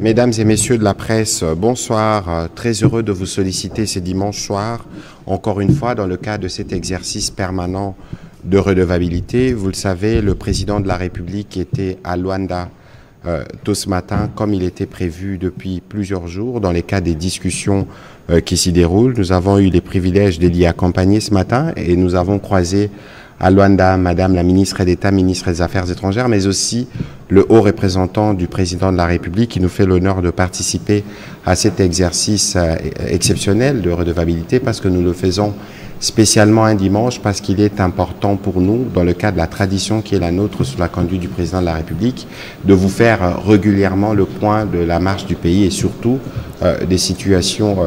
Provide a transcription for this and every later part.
Mesdames et messieurs de la presse, bonsoir. Très heureux de vous solliciter ce dimanche soir, encore une fois dans le cadre de cet exercice permanent de redevabilité. Vous le savez, le président de la République était à Luanda tôt ce matin, comme il était prévu depuis plusieurs jours, dans les cas des discussions qui s'y déroulent. Nous avons eu les privilèges de l'y accompagner ce matin et nous avons croisé à Luanda, Madame la ministre d'État, ministre des Affaires étrangères, mais aussi le haut représentant du président de la République qui nous fait l'honneur de participer à cet exercice exceptionnel de redevabilité parce que nous le faisons spécialement un dimanche parce qu'il est important pour nous, dans le cadre de la tradition qui est la nôtre sous la conduite du président de la République, de vous faire régulièrement le point de la marche du pays et surtout des situations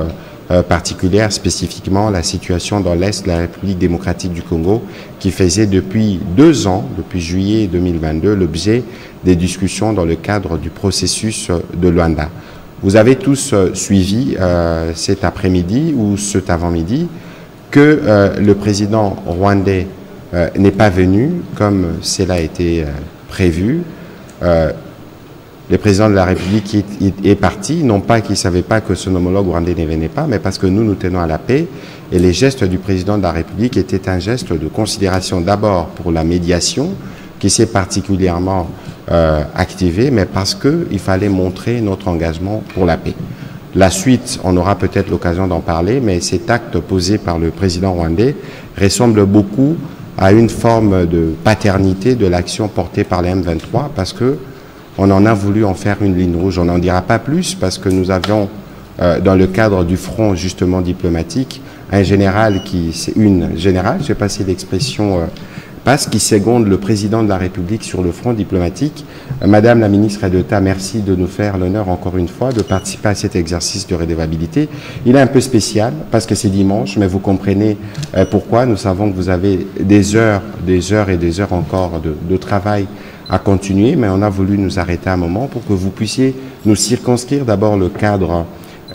particulière, spécifiquement la situation dans l'Est de la République démocratique du Congo, qui faisait depuis 2 ans, depuis juillet 2022, l'objet des discussions dans le cadre du processus de Luanda. Vous avez tous suivi cet après-midi ou cet avant-midi que le président rwandais n'est pas venu comme cela a été prévu. Le président de la République est parti, non pas qu'il ne savait pas que son homologue rwandais ne venait pas, mais parce que nous tenons à la paix. Et les gestes du président de la République étaient un geste de considération d'abord pour la médiation, qui s'est particulièrement activée, mais parce qu'il fallait montrer notre engagement pour la paix. La suite, on aura peut-être l'occasion d'en parler, mais cet acte posé par le président rwandais ressemble beaucoup à une forme de paternité de l'action portée par les M23, parce que on en a voulu en faire une ligne rouge. On n'en dira pas plus parce que nous avions, dans le cadre du front justement diplomatique, un général je vais passer l'expression passe, qui seconde le président de la République sur le front diplomatique. Madame la ministre d'État, merci de nous faire l'honneur encore une fois de participer à cet exercice de redevabilité. Il est un peu spécial parce que c'est dimanche, mais vous comprenez pourquoi. Nous savons que vous avez des heures et des heures encore de travail à continuer, mais on a voulu nous arrêter un moment pour que vous puissiez nous circonscrire d'abord le cadre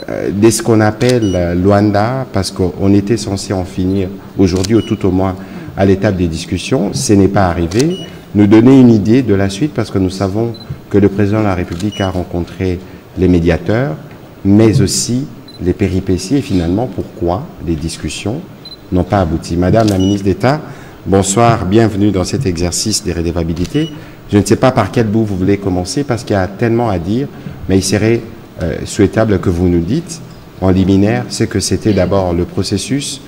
de ce qu'on appelle Luanda, parce qu'on était censé en finir aujourd'hui, ou tout au moins à l'étape des discussions. Ce n'est pas arrivé. Nous donner une idée de la suite, parce que nous savons que le président de la République a rencontré les médiateurs, mais aussi les péripéties et finalement pourquoi les discussions n'ont pas abouti. Madame la ministre d'État, bonsoir, bienvenue dans cet exercice des redevabilités. Je ne sais pas par quel bout vous voulez commencer parce qu'il y a tellement à dire, mais il serait souhaitable que vous nous dites en liminaire ce que c'était d'abord le processus,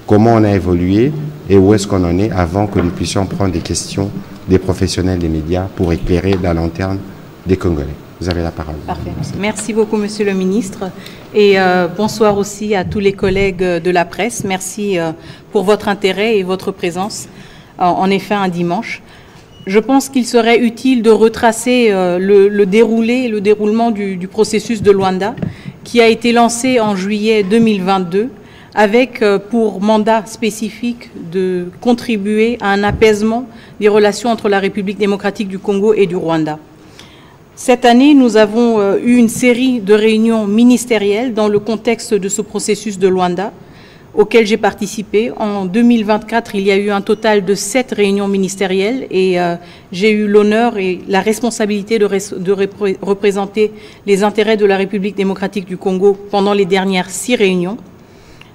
comment on a évolué et où est-ce qu'on en est avant que nous puissions prendre des questions des professionnels des médias pour éclairer la lanterne des Congolais. Vous avez la parole. Parfait. Merci beaucoup, Monsieur le Ministre. Et bonsoir aussi à tous les collègues de la presse. Merci pour votre intérêt et votre présence, en effet, un dimanche. Je pense qu'il serait utile de retracer le déroulement du processus de Luanda, qui a été lancé en juillet 2022, avec pour mandat spécifique de contribuer à un apaisement des relations entre la République démocratique du Congo et du Rwanda. Cette année, nous avons eu une série de réunions ministérielles dans le contexte de ce processus de Luanda, auquel j'ai participé. En 2024, il y a eu un total de 7 réunions ministérielles et j'ai eu l'honneur et la responsabilité de représenter les intérêts de la République démocratique du Congo pendant les dernières 6 réunions,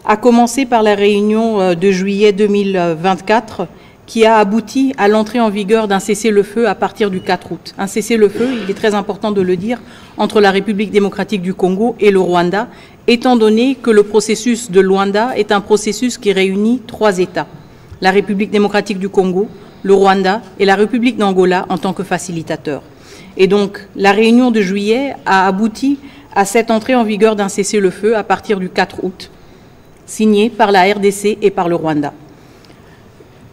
à commencer par la réunion de juillet 2024, qui a abouti à l'entrée en vigueur d'un cessez-le-feu à partir du 4 août. Un cessez-le-feu, il est très important de le dire, entre la République démocratique du Congo et le Rwanda, étant donné que le processus de Luanda est un processus qui réunit 3 États, la République démocratique du Congo, le Rwanda et la République d'Angola en tant que facilitateur. Et donc, la réunion de juillet a abouti à cette entrée en vigueur d'un cessez-le-feu à partir du 4 août, signé par la RDC et par le Rwanda.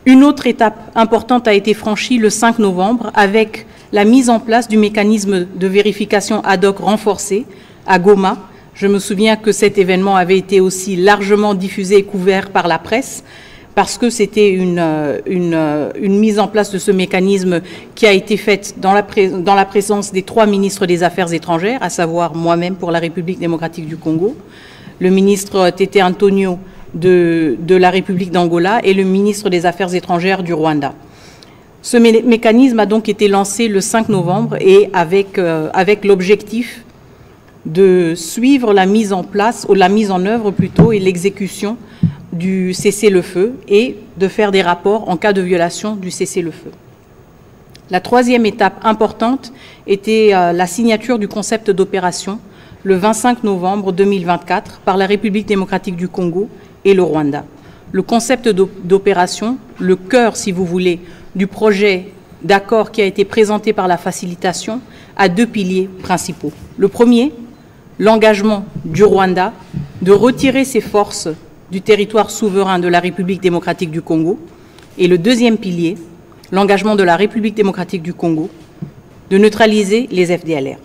Une autre étape importante a été franchie le 5 novembre avec la mise en place du mécanisme de vérification ad hoc renforcé à Goma. Je me souviens que cet événement avait été aussi largement diffusé et couvert par la presse parce que c'était une mise en place de ce mécanisme qui a été faite dans la présence des 3 ministres des Affaires étrangères, à savoir moi-même pour la République démocratique du Congo, le ministre Tété Antonio de la République d'Angola et le ministre des Affaires étrangères du Rwanda. Ce mécanisme a donc été lancé le 5 novembre et avec l'objectif de suivre la mise en place, ou la mise en œuvre plutôt, et l'exécution du cessez-le-feu et de faire des rapports en cas de violation du cessez-le-feu. La troisième étape importante était la signature du concept d'opération le 25 novembre 2024 par la République démocratique du Congo et le Rwanda. Le concept d'opération, le cœur, si vous voulez, du projet d'accord qui a été présenté par la facilitation, a deux piliers principaux. Le premier, l'engagement du Rwanda de retirer ses forces du territoire souverain de la République démocratique du Congo. Et le deuxième pilier, l'engagement de la République démocratique du Congo de neutraliser les FDLR.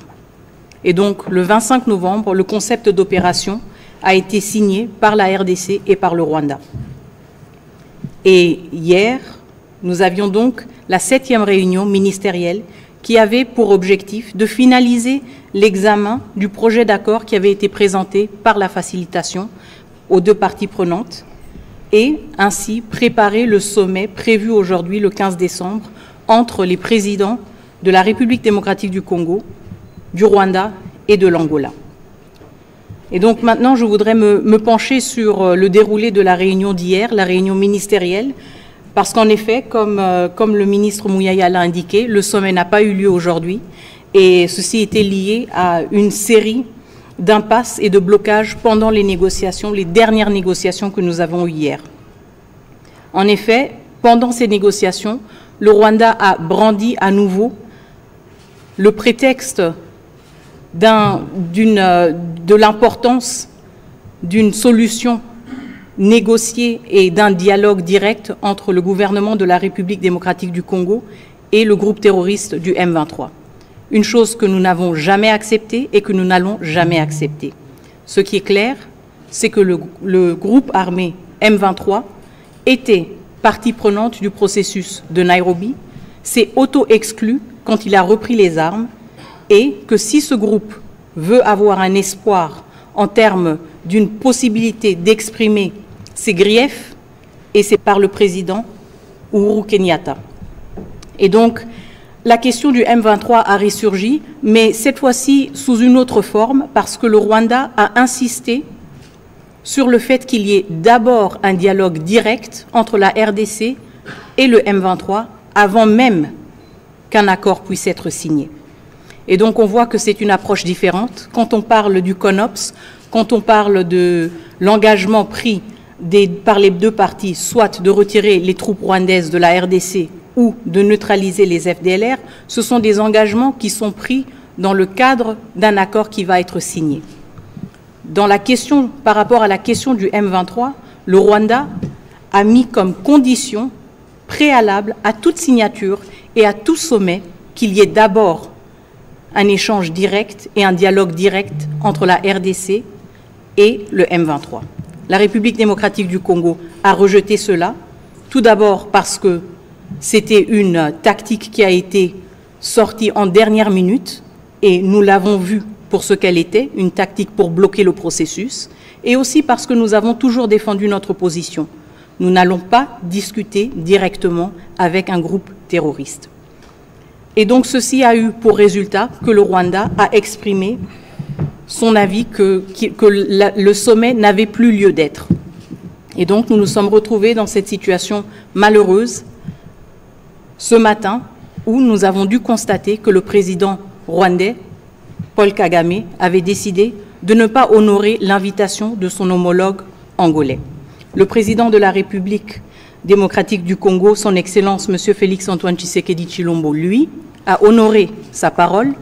Et donc, le 25 novembre, le concept d'opération a été signé par la RDC et par le Rwanda. Et hier, nous avions donc la 7e réunion ministérielle qui avait pour objectif de finaliser l'examen du projet d'accord qui avait été présenté par la facilitation aux deux parties prenantes et ainsi préparer le sommet prévu aujourd'hui, le 15 décembre, entre les présidents de la République démocratique du Congo, du Rwanda et de l'Angola. Et donc maintenant, je voudrais me pencher sur le déroulé de la réunion d'hier, la réunion ministérielle, parce qu'en effet, comme le ministre Mouyaya l'a indiqué, le sommet n'a pas eu lieu aujourd'hui et ceci était lié à une série d'impasses et de blocages pendant les négociations, les dernières négociations que nous avons eues hier. En effet, pendant ces négociations, le Rwanda a brandi à nouveau le prétexte de l'importance d'une solution négociée et d'un dialogue direct entre le gouvernement de la République démocratique du Congo et le groupe terroriste du M23. Une chose que nous n'avons jamais acceptée et que nous n'allons jamais accepter. Ce qui est clair, c'est que le groupe armé M23 était partie prenante du processus de Nairobi, s'est auto-exclu quand il a repris les armes et que si ce groupe veut avoir un espoir en termes d'une possibilité d'exprimer ses griefs, et c'est par le président Uhuru Kenyatta. Et donc, la question du M23 a ressurgi, mais cette fois-ci sous une autre forme, parce que le Rwanda a insisté sur le fait qu'il y ait d'abord un dialogue direct entre la RDC et le M23 avant même qu'un accord puisse être signé. Et donc on voit que c'est une approche différente. Quand on parle du CONOPS, quand on parle de l'engagement pris par les deux parties, soit de retirer les troupes rwandaises de la RDC ou de neutraliser les FDLR, ce sont des engagements qui sont pris dans le cadre d'un accord qui va être signé. Par rapport à la question du M23, le Rwanda a mis comme condition préalable à toute signature et à tout sommet qu'il y ait d'abord un échange direct et un dialogue direct entre la RDC et le M23. La République démocratique du Congo a rejeté cela, tout d'abord parce que c'était une tactique qui a été sortie en dernière minute et nous l'avons vu pour ce qu'elle était, une tactique pour bloquer le processus, et aussi parce que nous avons toujours défendu notre position. Nous n'allons pas discuter directement avec un groupe terroriste. Et donc ceci a eu pour résultat que le Rwanda a exprimé son avis que le sommet n'avait plus lieu d'être. Et donc nous nous sommes retrouvés dans cette situation malheureuse ce matin où nous avons dû constater que le président rwandais, Paul Kagame, avait décidé de ne pas honorer l'invitation de son homologue angolais. Le président de la République démocratique du Congo, son Excellence M. Félix-Antoine Tshisekedi Tshilombo, lui, a honoré sa parole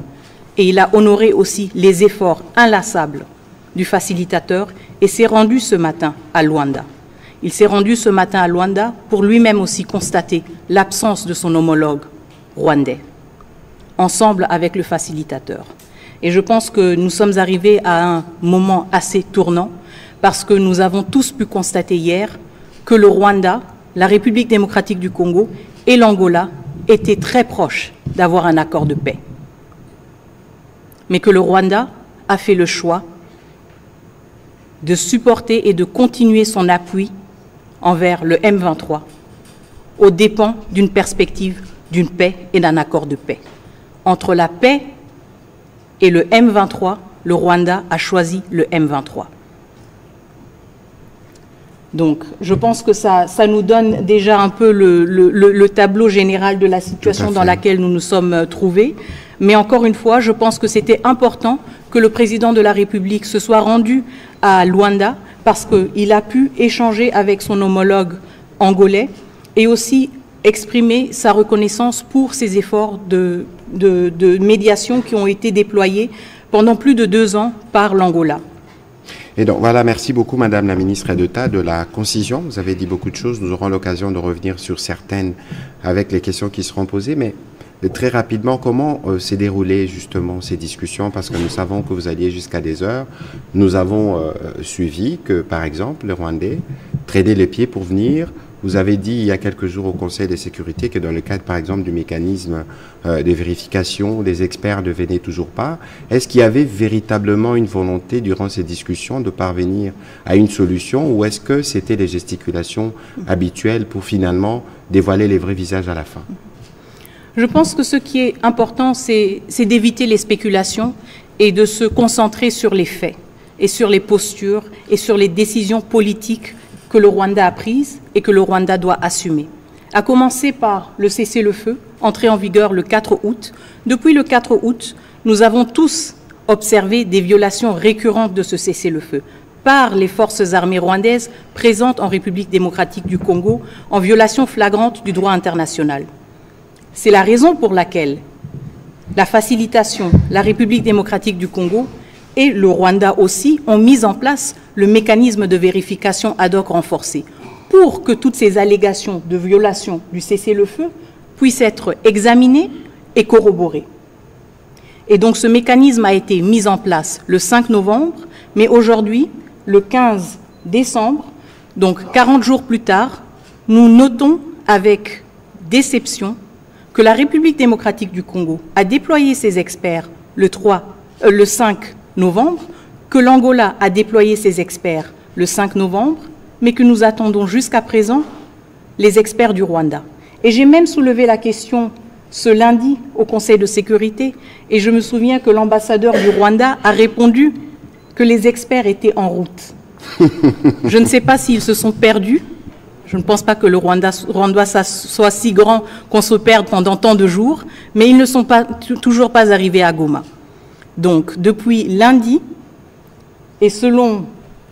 et il a honoré aussi les efforts inlassables du facilitateur et s'est rendu ce matin à Luanda. Il s'est rendu ce matin à Luanda pour lui-même aussi constater l'absence de son homologue rwandais, ensemble avec le facilitateur. Et je pense que nous sommes arrivés à un moment assez tournant parce que nous avons tous pu constater hier que le Rwanda, la République démocratique du Congo et l'Angola étaient très proches d'avoir un accord de paix. Mais que le Rwanda a fait le choix de supporter et de continuer son appui envers le M23 aux dépens d'une perspective d'une paix et d'un accord de paix. Entre la paix et le M23, le Rwanda a choisi le M23. Donc, je pense que ça nous donne déjà un peu le tableau général de la situation dans laquelle nous nous sommes trouvés. Mais encore une fois, je pense que c'était important que le président de la République se soit rendu à Luanda parce qu'il a pu échanger avec son homologue angolais et aussi exprimer sa reconnaissance pour ces efforts de médiation qui ont été déployés pendant plus de 2 ans par l'Angola. Et donc voilà, merci beaucoup Madame la Ministre d'État de la concision. Vous avez dit beaucoup de choses, nous aurons l'occasion de revenir sur certaines avec les questions qui seront posées, mais très rapidement, comment s'est déroulé justement ces discussions? Parce que nous savons que vous alliez jusqu'à des heures. Nous avons suivi que, par exemple, les Rwandais traînaient les pieds pour venir. Vous avez dit il y a quelques jours au Conseil de sécurité que dans le cadre, par exemple, du mécanisme de vérification, les experts ne venaient toujours pas. Est-ce qu'il y avait véritablement une volonté durant ces discussions de parvenir à une solution ou est-ce que c'était les gesticulations habituelles pour finalement dévoiler les vrais visages à la fin? Je pense que ce qui est important, c'est d'éviter les spéculations et de se concentrer sur les faits et sur les postures et sur les décisions politiques que le Rwanda a prises et que le Rwanda doit assumer. À commencer par le cessez-le-feu, entré en vigueur le 4 août. Depuis le 4 août, nous avons tous observé des violations récurrentes de ce cessez-le-feu par les forces armées rwandaises présentes en République démocratique du Congo en violation flagrante du droit international. C'est la raison pour laquelle la facilitation, la République démocratique du Congo et le Rwanda aussi ont mis en place le mécanisme de vérification ad hoc renforcé pour que toutes ces allégations de violation du cessez-le-feu puissent être examinées et corroborées. Et donc ce mécanisme a été mis en place le 5 novembre, mais aujourd'hui, le 15 décembre, donc 40 jours plus tard, nous notons avec déception que la République démocratique du Congo a déployé ses experts le 5 novembre, que l'Angola a déployé ses experts le 5 novembre, mais que nous attendons jusqu'à présent les experts du Rwanda. Et j'ai même soulevé la question ce lundi au Conseil de sécurité, et je me souviens que l'ambassadeur du Rwanda a répondu que les experts étaient en route. Je ne sais pas s'ils se sont perdus. Je ne pense pas que le Rwanda soit si grand qu'on se perde pendant tant de jours, mais ils ne sont toujours pas arrivés à Goma. Donc, depuis lundi, et selon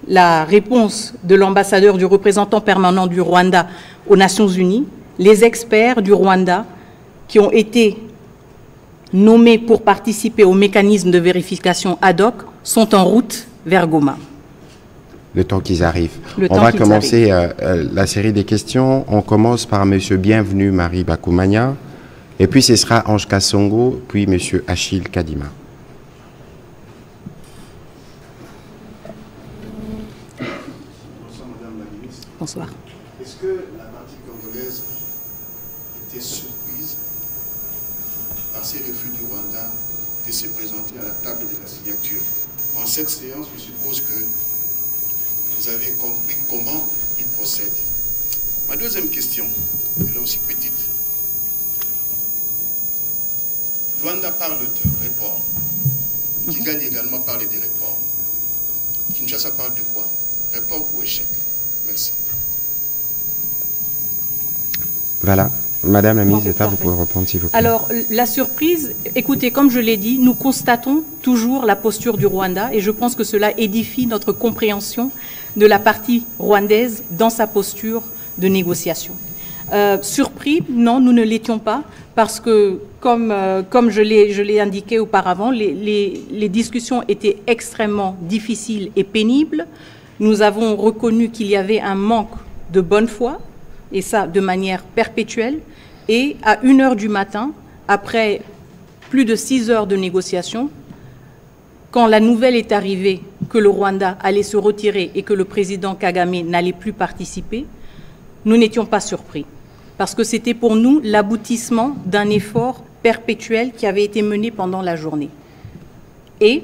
la réponse de l'ambassadeur du représentant permanent du Rwanda aux Nations Unies, les experts du Rwanda qui ont été nommés pour participer au mécanisme de vérification ad hoc sont en route vers Goma. Le temps qu'ils arrivent. On va commencer la série des questions. On commence par M. Bienvenu Marie Bakoumania, et puis ce sera Ange Kassongo, puis M. Achille Kadima. Bonsoir. Est-ce que la partie congolaise était surprise par ces refus du Rwanda de se présenter à la table de la signature? En cette séance, je suppose que vous avez compris comment il procède. Ma deuxième question, elle est aussi petite. Luanda parle de report. Kigali également parle de report. Kinshasa parle de quoi? Report ou échec? Merci. Voilà. Madame la ministre d'État, vous pouvez répondre s'il vous plaît. Alors, la surprise, écoutez, comme je l'ai dit, nous constatons toujours la posture du Rwanda et je pense que cela édifie notre compréhension de la partie rwandaise dans sa posture de négociation. Surpris, non, nous ne l'étions pas parce que, comme je l'ai indiqué auparavant, les discussions étaient extrêmement difficiles et pénibles. Nous avons reconnu qu'il y avait un manque de bonne foi, et ça de manière perpétuelle. Et à 1h du matin, après plus de 6 heures de négociation, quand la nouvelle est arrivée que le Rwanda allait se retirer et que le président Kagame n'allait plus participer, nous n'étions pas surpris. Parce que c'était pour nous l'aboutissement d'un effort perpétuel qui avait été mené pendant la journée. Et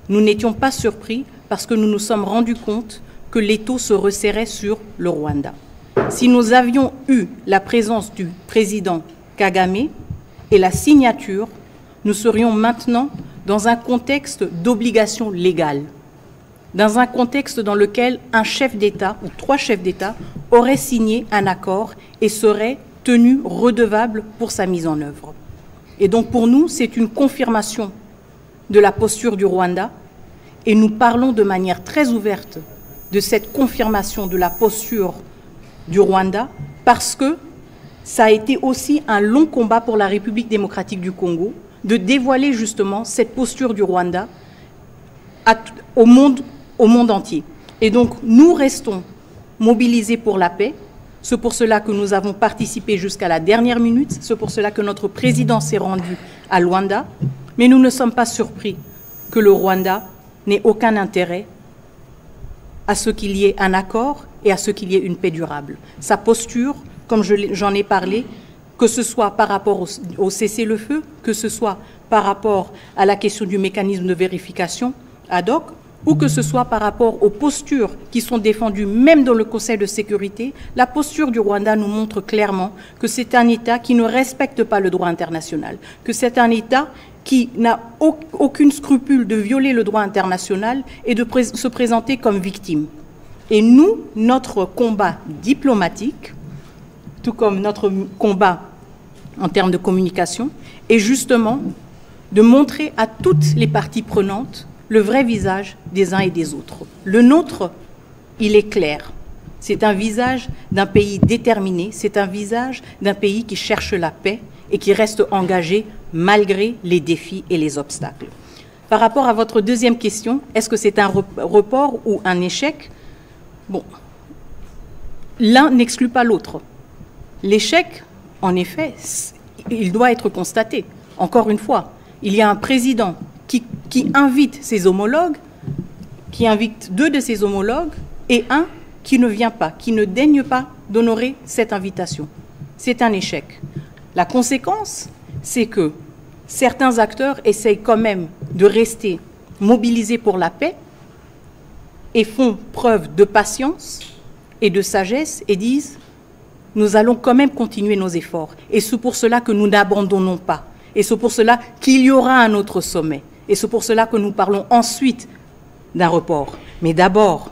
nous n'étions pas surpris parce que nous nous sommes rendus compte que l'étau se resserrait sur le Rwanda. Si nous avions eu la présence du président Kagame et la signature, nous serions maintenant dans un contexte d'obligation légale, dans un contexte dans lequel un chef d'État ou 3 chefs d'État auraient signé un accord et seraient tenus redevables pour sa mise en œuvre. Et donc pour nous, c'est une confirmation de la posture du Rwanda et nous parlons de manière très ouverte de cette confirmation de la posture du Rwanda parce que ça a été aussi un long combat pour la République démocratique du Congo de dévoiler justement cette posture du Rwanda au monde entier. Et donc nous restons mobilisés pour la paix. C'est pour cela que nous avons participé jusqu'à la dernière minute. C'est pour cela que notre président s'est rendu à Luanda. Mais nous ne sommes pas surpris que le Rwanda n'ait aucun intérêt à ce qu'il y ait un accord et à ce qu'il y ait une paix durable. Sa posture, comme j'en ai parlé, que ce soit par rapport au cessez-le-feu, que ce soit par rapport à la question du mécanisme de vérification ad hoc, ou que ce soit par rapport aux postures qui sont défendues même dans le Conseil de sécurité, la posture du Rwanda nous montre clairement que c'est un État qui ne respecte pas le droit international, que c'est un État qui n'a aucun scrupule de violer le droit international et de se présenter comme victime. Et nous, notre combat diplomatique, tout comme notre combat en termes de communication, est justement de montrer à toutes les parties prenantes le vrai visage des uns et des autres. Le nôtre, il est clair. C'est un visage d'un pays déterminé, c'est un visage d'un pays qui cherche la paix et qui reste engagé malgré les défis et les obstacles. Par rapport à votre deuxième question, est-ce que c'est un report ou un échec? Bon, l'un n'exclut pas l'autre. L'échec, en effet, il doit être constaté. Encore une fois, il y a un président qui invite ses homologues, qui invite 2 de ses homologues, et un qui ne vient pas, qui ne daigne pas d'honorer cette invitation. C'est un échec. La conséquence, c'est que certains acteurs essayent quand même de rester mobilisés pour la paix et font preuve de patience et de sagesse et disent « nous allons quand même continuer nos efforts ». Et c'est pour cela que nous n'abandonnons pas. Et c'est pour cela qu'il y aura un autre sommet. Et c'est pour cela que nous parlons ensuite d'un report. Mais d'abord,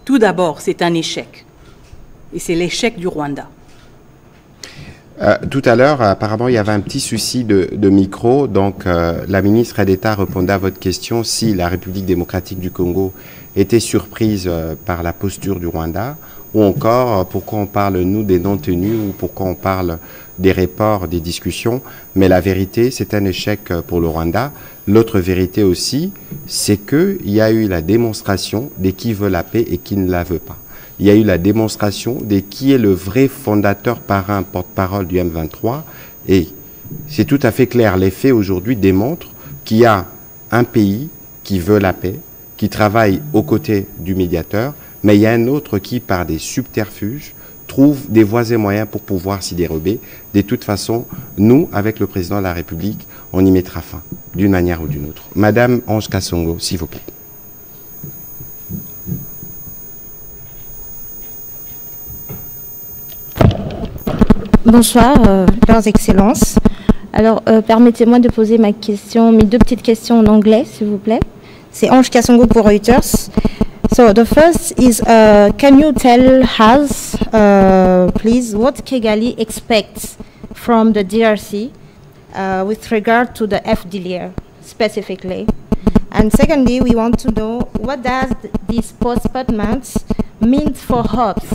tout d'abord, c'est un échec. Et c'est l'échec du Rwanda. Tout à l'heure, apparemment, il y avait un petit souci de micro. Donc, la ministre d'État répondait à votre question si la République démocratique du Congo était surprise par la posture du Rwanda, ou encore pourquoi on parle, nous, des non-tenus, ou pourquoi on parle des reports, des discussions. Mais la vérité, c'est un échec pour le Rwanda. L'autre vérité aussi, c'est qu'il y a eu la démonstration de qui veut la paix et qui ne la veut pas. Il y a eu la démonstration de qui est le vrai fondateur, parrain, porte-parole du M23. Et c'est tout à fait clair. Les faits aujourd'hui démontrent qu'il y a un pays qui veut la paix, qui travaille aux côtés du médiateur, mais il y a un autre qui, par des subterfuges, trouve des voies et moyens pour pouvoir s'y dérober. De toute façon, nous, avec le président de la République, on y mettra fin, d'une manière ou d'une autre. Madame Ange Kasongo, s'il vous plaît. Bonsoir, leurs excellences. Alors, permettez-moi de poser mes 2 petites questions en anglais, s'il vous plaît. C'est Ange Kasongo pour Reuters. So the first is, can you tell us, please, what Kigali expects from the DRC with regard to the FDLR specifically? And secondly, we want to know what does this postponement mean for hopes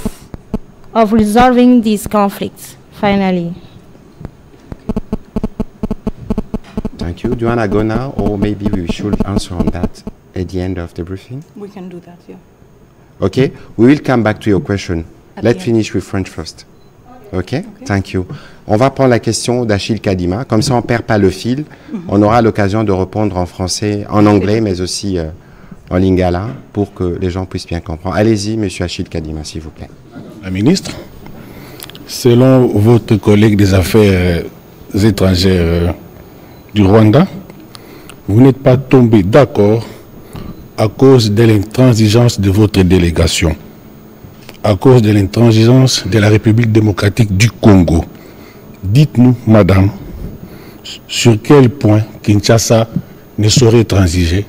of resolving these conflicts, finally? Thank you. Do you want to go now, or maybe we should answer on that at the end of the briefing? We can do that, yeah. Okay, we will come back to your question. Let's finish with French first. Okay? Thank you. On va prendre la question d'Achille Kadima. Comme ça, on ne perd pas le fil. On aura l'occasion de répondre en français, en anglais, mais aussi en lingala, pour que les gens puissent bien comprendre. Allez-y, monsieur Achille Kadima, s'il vous plaît. La ministre, selon votre collègue des Affaires étrangères du Rwanda, vous n'êtes pas tombé d'accord à cause de l'intransigeance de votre délégation, à cause de l'intransigeance de la République démocratique du Congo. Dites-nous, madame, sur quel point Kinshasa ne saurait transiger.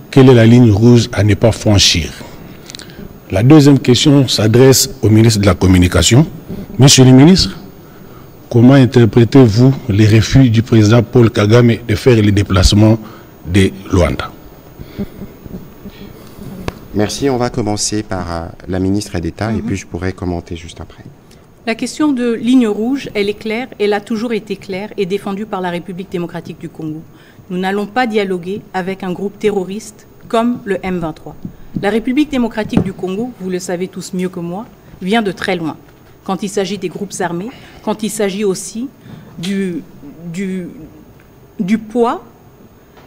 Quelle est la ligne rouge à ne pas franchir? La deuxième question s'adresse au ministre de la Communication. Monsieur le ministre, comment interprétez-vous les refus du président Paul Kagame de faire les déplacements de Luanda? Merci. On va commencer par la ministre d'État et puis je pourrai commenter juste après. La question de ligne rouge, elle est claire, elle a toujours été claire et défendue par la République démocratique du Congo. Nous n'allons pas dialoguer avec un groupe terroriste comme le M23. La République démocratique du Congo, vous le savez tous mieux que moi, vient de très loin. Quand il s'agit des groupes armés, quand il s'agit aussi du poids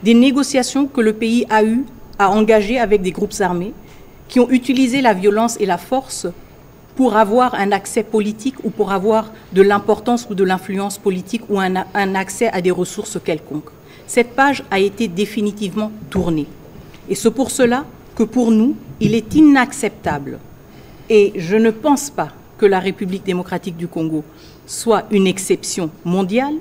des négociations que le pays a eu à engager avec des groupes armés qui ont utilisé la violence et la force pour avoir un accès politique ou pour avoir de l'importance ou de l'influence politique ou un accès à des ressources quelconques. Cette page a été définitivement tournée. Et c'est pour cela que pour nous, il est inacceptable. Et je ne pense pas que la République démocratique du Congo soit une exception mondiale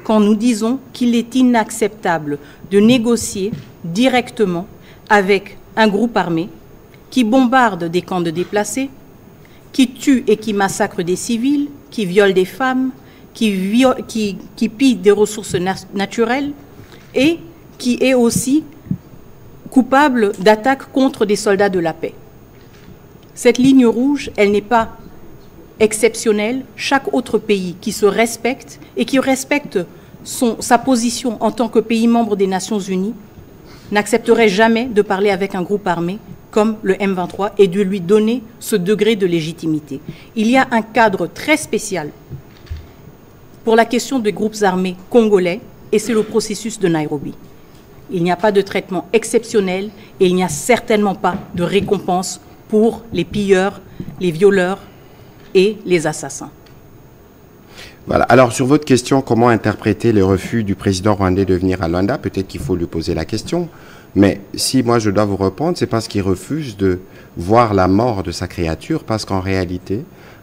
quand nous disons qu'il est inacceptable de négocier directement avec un groupe armé qui bombarde des camps de déplacés, qui tue et qui massacre des civils, qui viole des femmes, qui pille des ressources naturelles et qui est aussi coupable d'attaques contre des soldats de la paix. Cette ligne rouge, elle n'est pas exceptionnelle. Chaque autre pays qui se respecte et qui respecte sa position en tant que pays membre des Nations Unies n'accepterait jamais de parler avec un groupe armé comme le M23 et de lui donner ce degré de légitimité. Il y a un cadre très spécial pour la question des groupes armés congolais et c'est le processus de Nairobi. Il n'y a pas de traitement exceptionnel et il n'y a certainement pas de récompense pour les pilleurs, les violeurs et les assassins. Voilà. Alors, sur votre question, comment interpréter le refus du président rwandais de venir à Luanda? Peut-être qu'il faut lui poser la question. Mais si moi je dois vous répondre, c'est parce qu'il refuse de voir la mort de sa créature, parce qu'en réalité,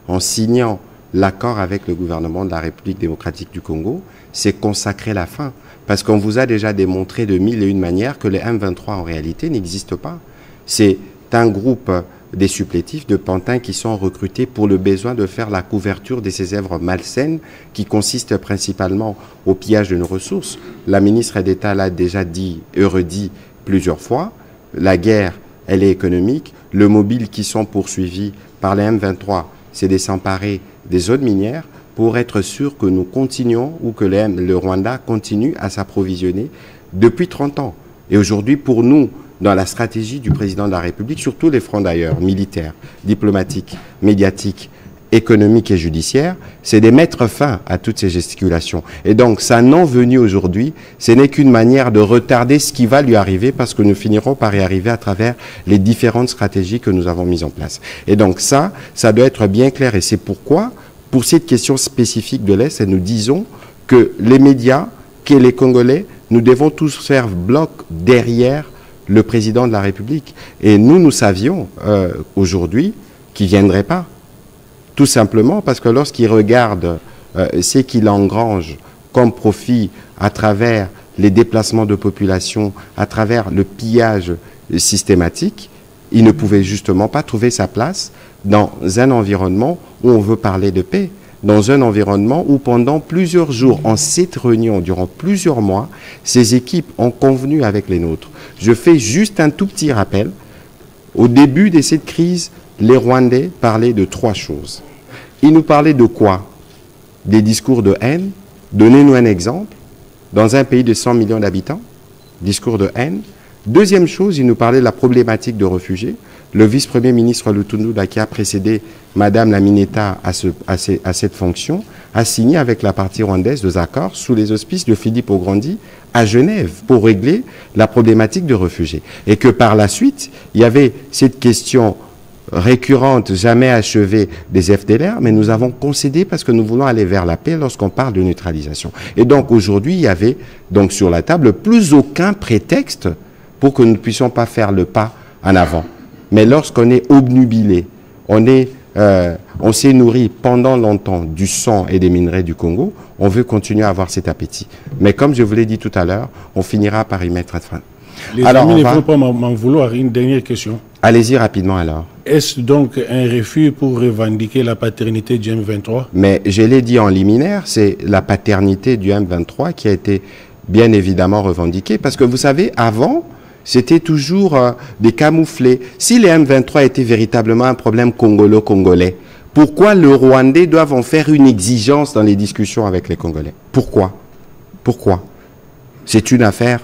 en signant l'accord avec le gouvernement de la République démocratique du Congo, c'est consacrer la fin. Parce qu'on vous a déjà démontré de mille et une manières que les M23 en réalité n'existent pas. C'est un groupe des supplétifs de pantins qui sont recrutés pour le besoin de faire la couverture de ces œuvres malsaines qui consistent principalement au pillage de nos ressources. La ministre d'État l'a déjà dit et redit plusieurs fois. La guerre, elle est économique. Le mobile qui sont poursuivis par les M23, c'est de s'emparer des zones minières pour être sûr que nous continuons ou que le Rwanda continue à s'approvisionner depuis 30 ans. Et aujourd'hui, pour nous, dans la stratégie du président de la République, sur tous les fronts d'ailleurs, militaires, diplomatiques, médiatiques, économiques et judiciaires, c'est de mettre fin à toutes ces gesticulations. Et donc, sa non-venue aujourd'hui, ce n'est qu'une manière de retarder ce qui va lui arriver parce que nous finirons par y arriver à travers les différentes stratégies que nous avons mises en place. Et donc ça doit être bien clair et c'est pourquoi, pour cette question spécifique de l'Est, nous disons que les médias, que les Congolais, nous devons tous faire bloc derrière le président de la République. Et nous savions aujourd'hui qu'il ne viendrait pas. Tout simplement parce que lorsqu'il regarde ce qu'il engrange comme profit à travers les déplacements de population, à travers le pillage systématique, il ne pouvait justement pas trouver sa place dans un environnement où on veut parler de paix, dans un environnement où pendant plusieurs jours, en cette réunion, durant plusieurs mois, ces équipes ont convenu avec les nôtres. Je fais juste un tout petit rappel. Au début de cette crise, les Rwandais parlaient de 3 choses. Ils nous parlaient de quoi? Des discours de haine. Donnez-nous un exemple. Dans un pays de 100 millions d'habitants, discours de haine. Deuxième chose, ils nous parlaient de la problématique de réfugiés. Le vice-premier ministre Lutundu, qui a précédé Madame la Mineta à cette fonction, a signé avec la partie rwandaise des accords sous les auspices de Philippe Augrandi à Genève pour régler la problématique de réfugiés. Et que par la suite, il y avait cette question récurrente, jamais achevée des FDLR, mais nous avons concédé parce que nous voulons aller vers la paix lorsqu'on parle de neutralisation. Et donc aujourd'hui, il y avait donc sur la table plus aucun prétexte pour que nous ne puissions pas faire le pas en avant. Mais lorsqu'on est obnubilé, on est On s'est nourri pendant longtemps du sang et des minerais du Congo. On veut continuer à avoir cet appétit. Mais comme je vous l'ai dit tout à l'heure, on finira par y mettre fin. Les alors, amis ne vont pas m'en vouloir. Une dernière question. Allez-y rapidement alors. Est-ce donc un refus pour revendiquer la paternité du M23? Mais je l'ai dit en liminaire, c'est la paternité du M23 qui a été bien évidemment revendiquée. Parce que vous savez, avant, c'était toujours des camouflés. Si les M23 étaient véritablement un problème congolo-congolais, pourquoi les Rwandais doivent en faire une exigence dans les discussions avec les Congolais? Pourquoi? Pourquoi? C'est une affaire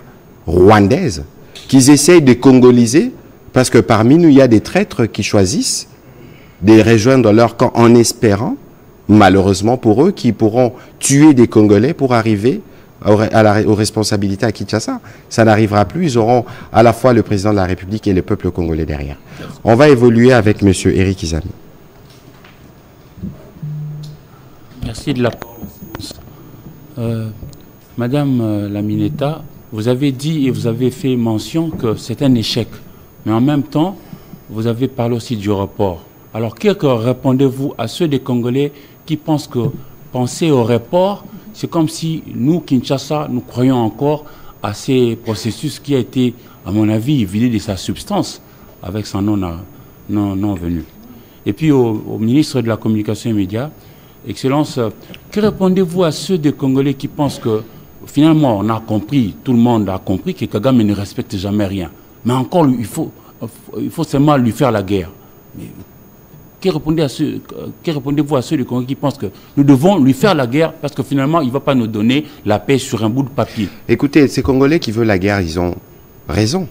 rwandaise qu'ils essayent de congoliser parce que parmi nous, il y a des traîtres qui choisissent de les rejoindre dans leur camp en espérant, malheureusement pour eux, qu'ils pourront tuer des Congolais pour arriver aux responsabilités à Kinshasa. Ça n'arrivera plus. Ils auront à la fois le président de la République et le peuple congolais derrière. On va évoluer avec M. Éric Izami. Merci de la Madame la Mineta, vous avez dit et vous avez fait mention que c'est un échec. Mais en même temps, vous avez parlé aussi du report. Alors, que répondez-vous à ceux des Congolais qui pensent que penser au report, c'est comme si nous, Kinshasa, nous croyons encore à ces processus qui a été, à mon avis, vidé de sa substance avec son non venu. Et puis au ministre de la Communication et Médias, Excellence, que répondez-vous à ceux des Congolais qui pensent que finalement on a compris, tout le monde a compris que Kagame ne respecte jamais rien. Mais encore, il faut seulement lui faire la guerre. Mais, que répondez-vous à ceux des Congolais qui pensent que nous devons lui faire la guerre parce que finalement il ne va pas nous donner la paix sur un bout de papier? Écoutez, ces Congolais qui veulent la guerre, ils ont raison.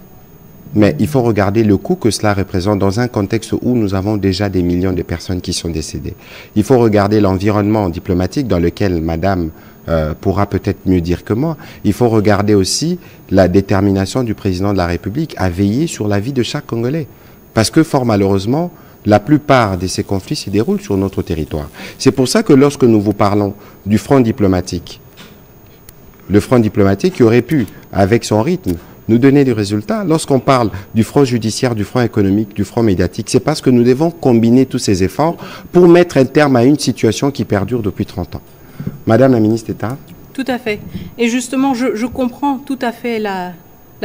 Mais il faut regarder le coût que cela représente dans un contexte où nous avons déjà des millions de personnes qui sont décédées. Il faut regarder l'environnement diplomatique dans lequel Madame pourra peut-être mieux dire que moi. Il faut regarder aussi la détermination du président de la République à veiller sur la vie de chaque Congolais. Parce que fort malheureusement, la plupart de ces conflits se déroulent sur notre territoire. C'est pour ça que lorsque nous vous parlons du front diplomatique, le front diplomatique qui aurait pu, avec son rythme, nous donner des résultats. Lorsqu'on parle du front judiciaire, du front économique, du front médiatique, c'est parce que nous devons combiner tous ces efforts pour mettre un terme à une situation qui perdure depuis 30 ans. Madame la ministre d'État. Tout à fait. Et justement, je comprends tout à fait la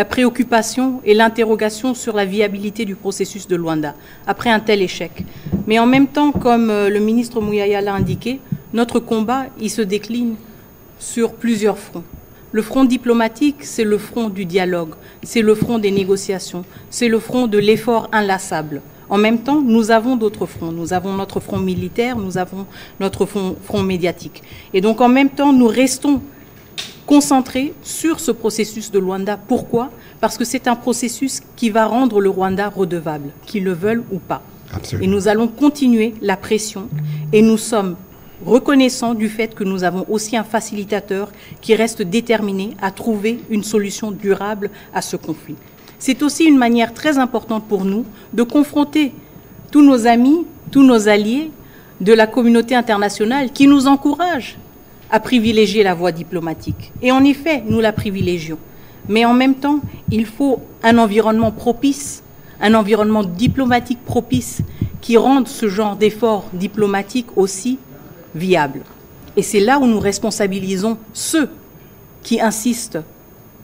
préoccupation et l'interrogation sur la viabilité du processus de Luanda après un tel échec. Mais en même temps, comme le ministre Mouyaya l'a indiqué, notre combat, il se décline sur plusieurs fronts. Le front diplomatique, c'est le front du dialogue, c'est le front des négociations, c'est le front de l'effort inlassable. En même temps, nous avons d'autres fronts. Nous avons notre front militaire, nous avons notre front médiatique. Et donc, en même temps, nous restons concentrés sur ce processus de Luanda. Pourquoi? Parce que c'est un processus qui va rendre le Rwanda redevable, qu'ils le veulent ou pas. Absolument. Et nous allons continuer la pression et nous sommes reconnaissant du fait que nous avons aussi un facilitateur qui reste déterminé à trouver une solution durable à ce conflit. C'est aussi une manière très importante pour nous de confronter tous nos amis, tous nos alliés de la communauté internationale qui nous encouragent à privilégier la voie diplomatique. Et en effet, nous la privilégions. Mais en même temps, il faut un environnement propice, un environnement diplomatique propice qui rende ce genre d'efforts diplomatiques aussi viable. Et c'est là où nous responsabilisons ceux qui insistent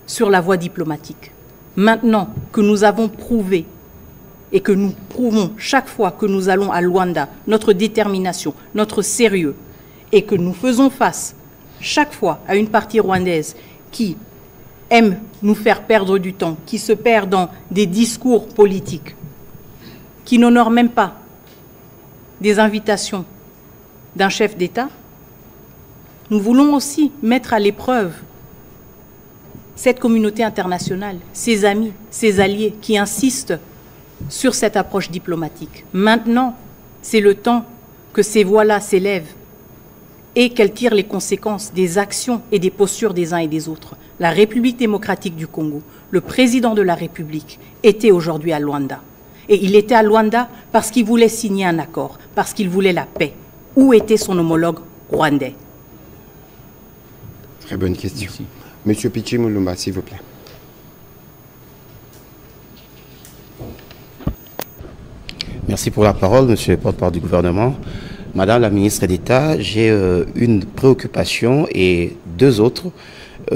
sur la voie diplomatique. Maintenant que nous avons prouvé et que nous prouvons chaque fois que nous allons à Luanda notre détermination, notre sérieux, et que nous faisons face chaque fois à une partie rwandaise qui aime nous faire perdre du temps, qui se perd dans des discours politiques, qui n'honore même pas des invitations d'un chef d'État, nous voulons aussi mettre à l'épreuve cette communauté internationale, ses amis, ses alliés qui insistent sur cette approche diplomatique. Maintenant, c'est le temps que ces voix-là s'élèvent et qu'elles tirent les conséquences des actions et des postures des uns et des autres. La République démocratique du Congo, le président de la République, était aujourd'hui à Luanda. Et il était à Luanda parce qu'il voulait signer un accord, parce qu'il voulait la paix. Où était son homologue rwandais? Très bonne question. Merci. Monsieur Pichi Moulumba, s'il vous plaît. Merci pour la parole, monsieur le porte-parole du gouvernement. Madame la ministre d'État, j'ai une préoccupation et deux autres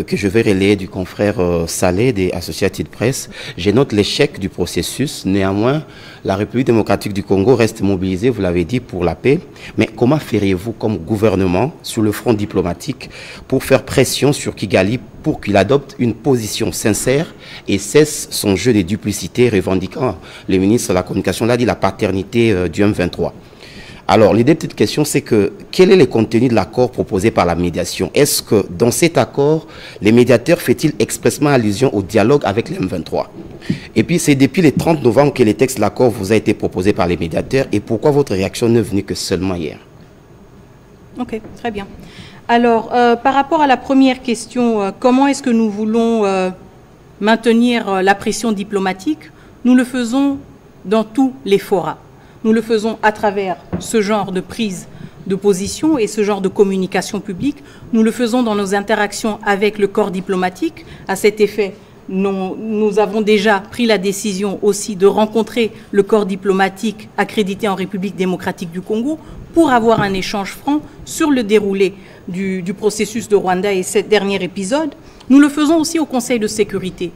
que je vais relayer du confrère Saleh des Associated Press. Je note l'échec du processus. Néanmoins, la République démocratique du Congo reste mobilisée, vous l'avez dit, pour la paix. Mais comment feriez-vous comme gouvernement sur le front diplomatique pour faire pression sur Kigali pour qu'il adopte une position sincère et cesse son jeu de duplicité revendiquant, le ministre de la Communication l'a dit, la paternité du M23? Alors, l'idée de cette question, c'est que quel est le contenu de l'accord proposé par la médiation? Est-ce que dans cet accord, les médiateurs fait-il expressément allusion au dialogue avec les M23? Et puis, c'est depuis le 30 novembre que le texte de l'accord vous a été proposé par les médiateurs. Et pourquoi votre réaction n'est venue que seulement hier? Ok, très bien. Alors, par rapport à la première question, comment est-ce que nous voulons maintenir la pression diplomatique? Nous le faisons dans tous les forats. Nous le faisons à travers ce genre de prise de position et ce genre de communication publique. Nous le faisons dans nos interactions avec le corps diplomatique. À cet effet, nous avons déjà pris la décision aussi de rencontrer le corps diplomatique accrédité en République démocratique du Congo pour avoir un échange franc sur le déroulé du processus de Rwanda et ce dernier épisode. Nous le faisons aussi au Conseil de sécurité,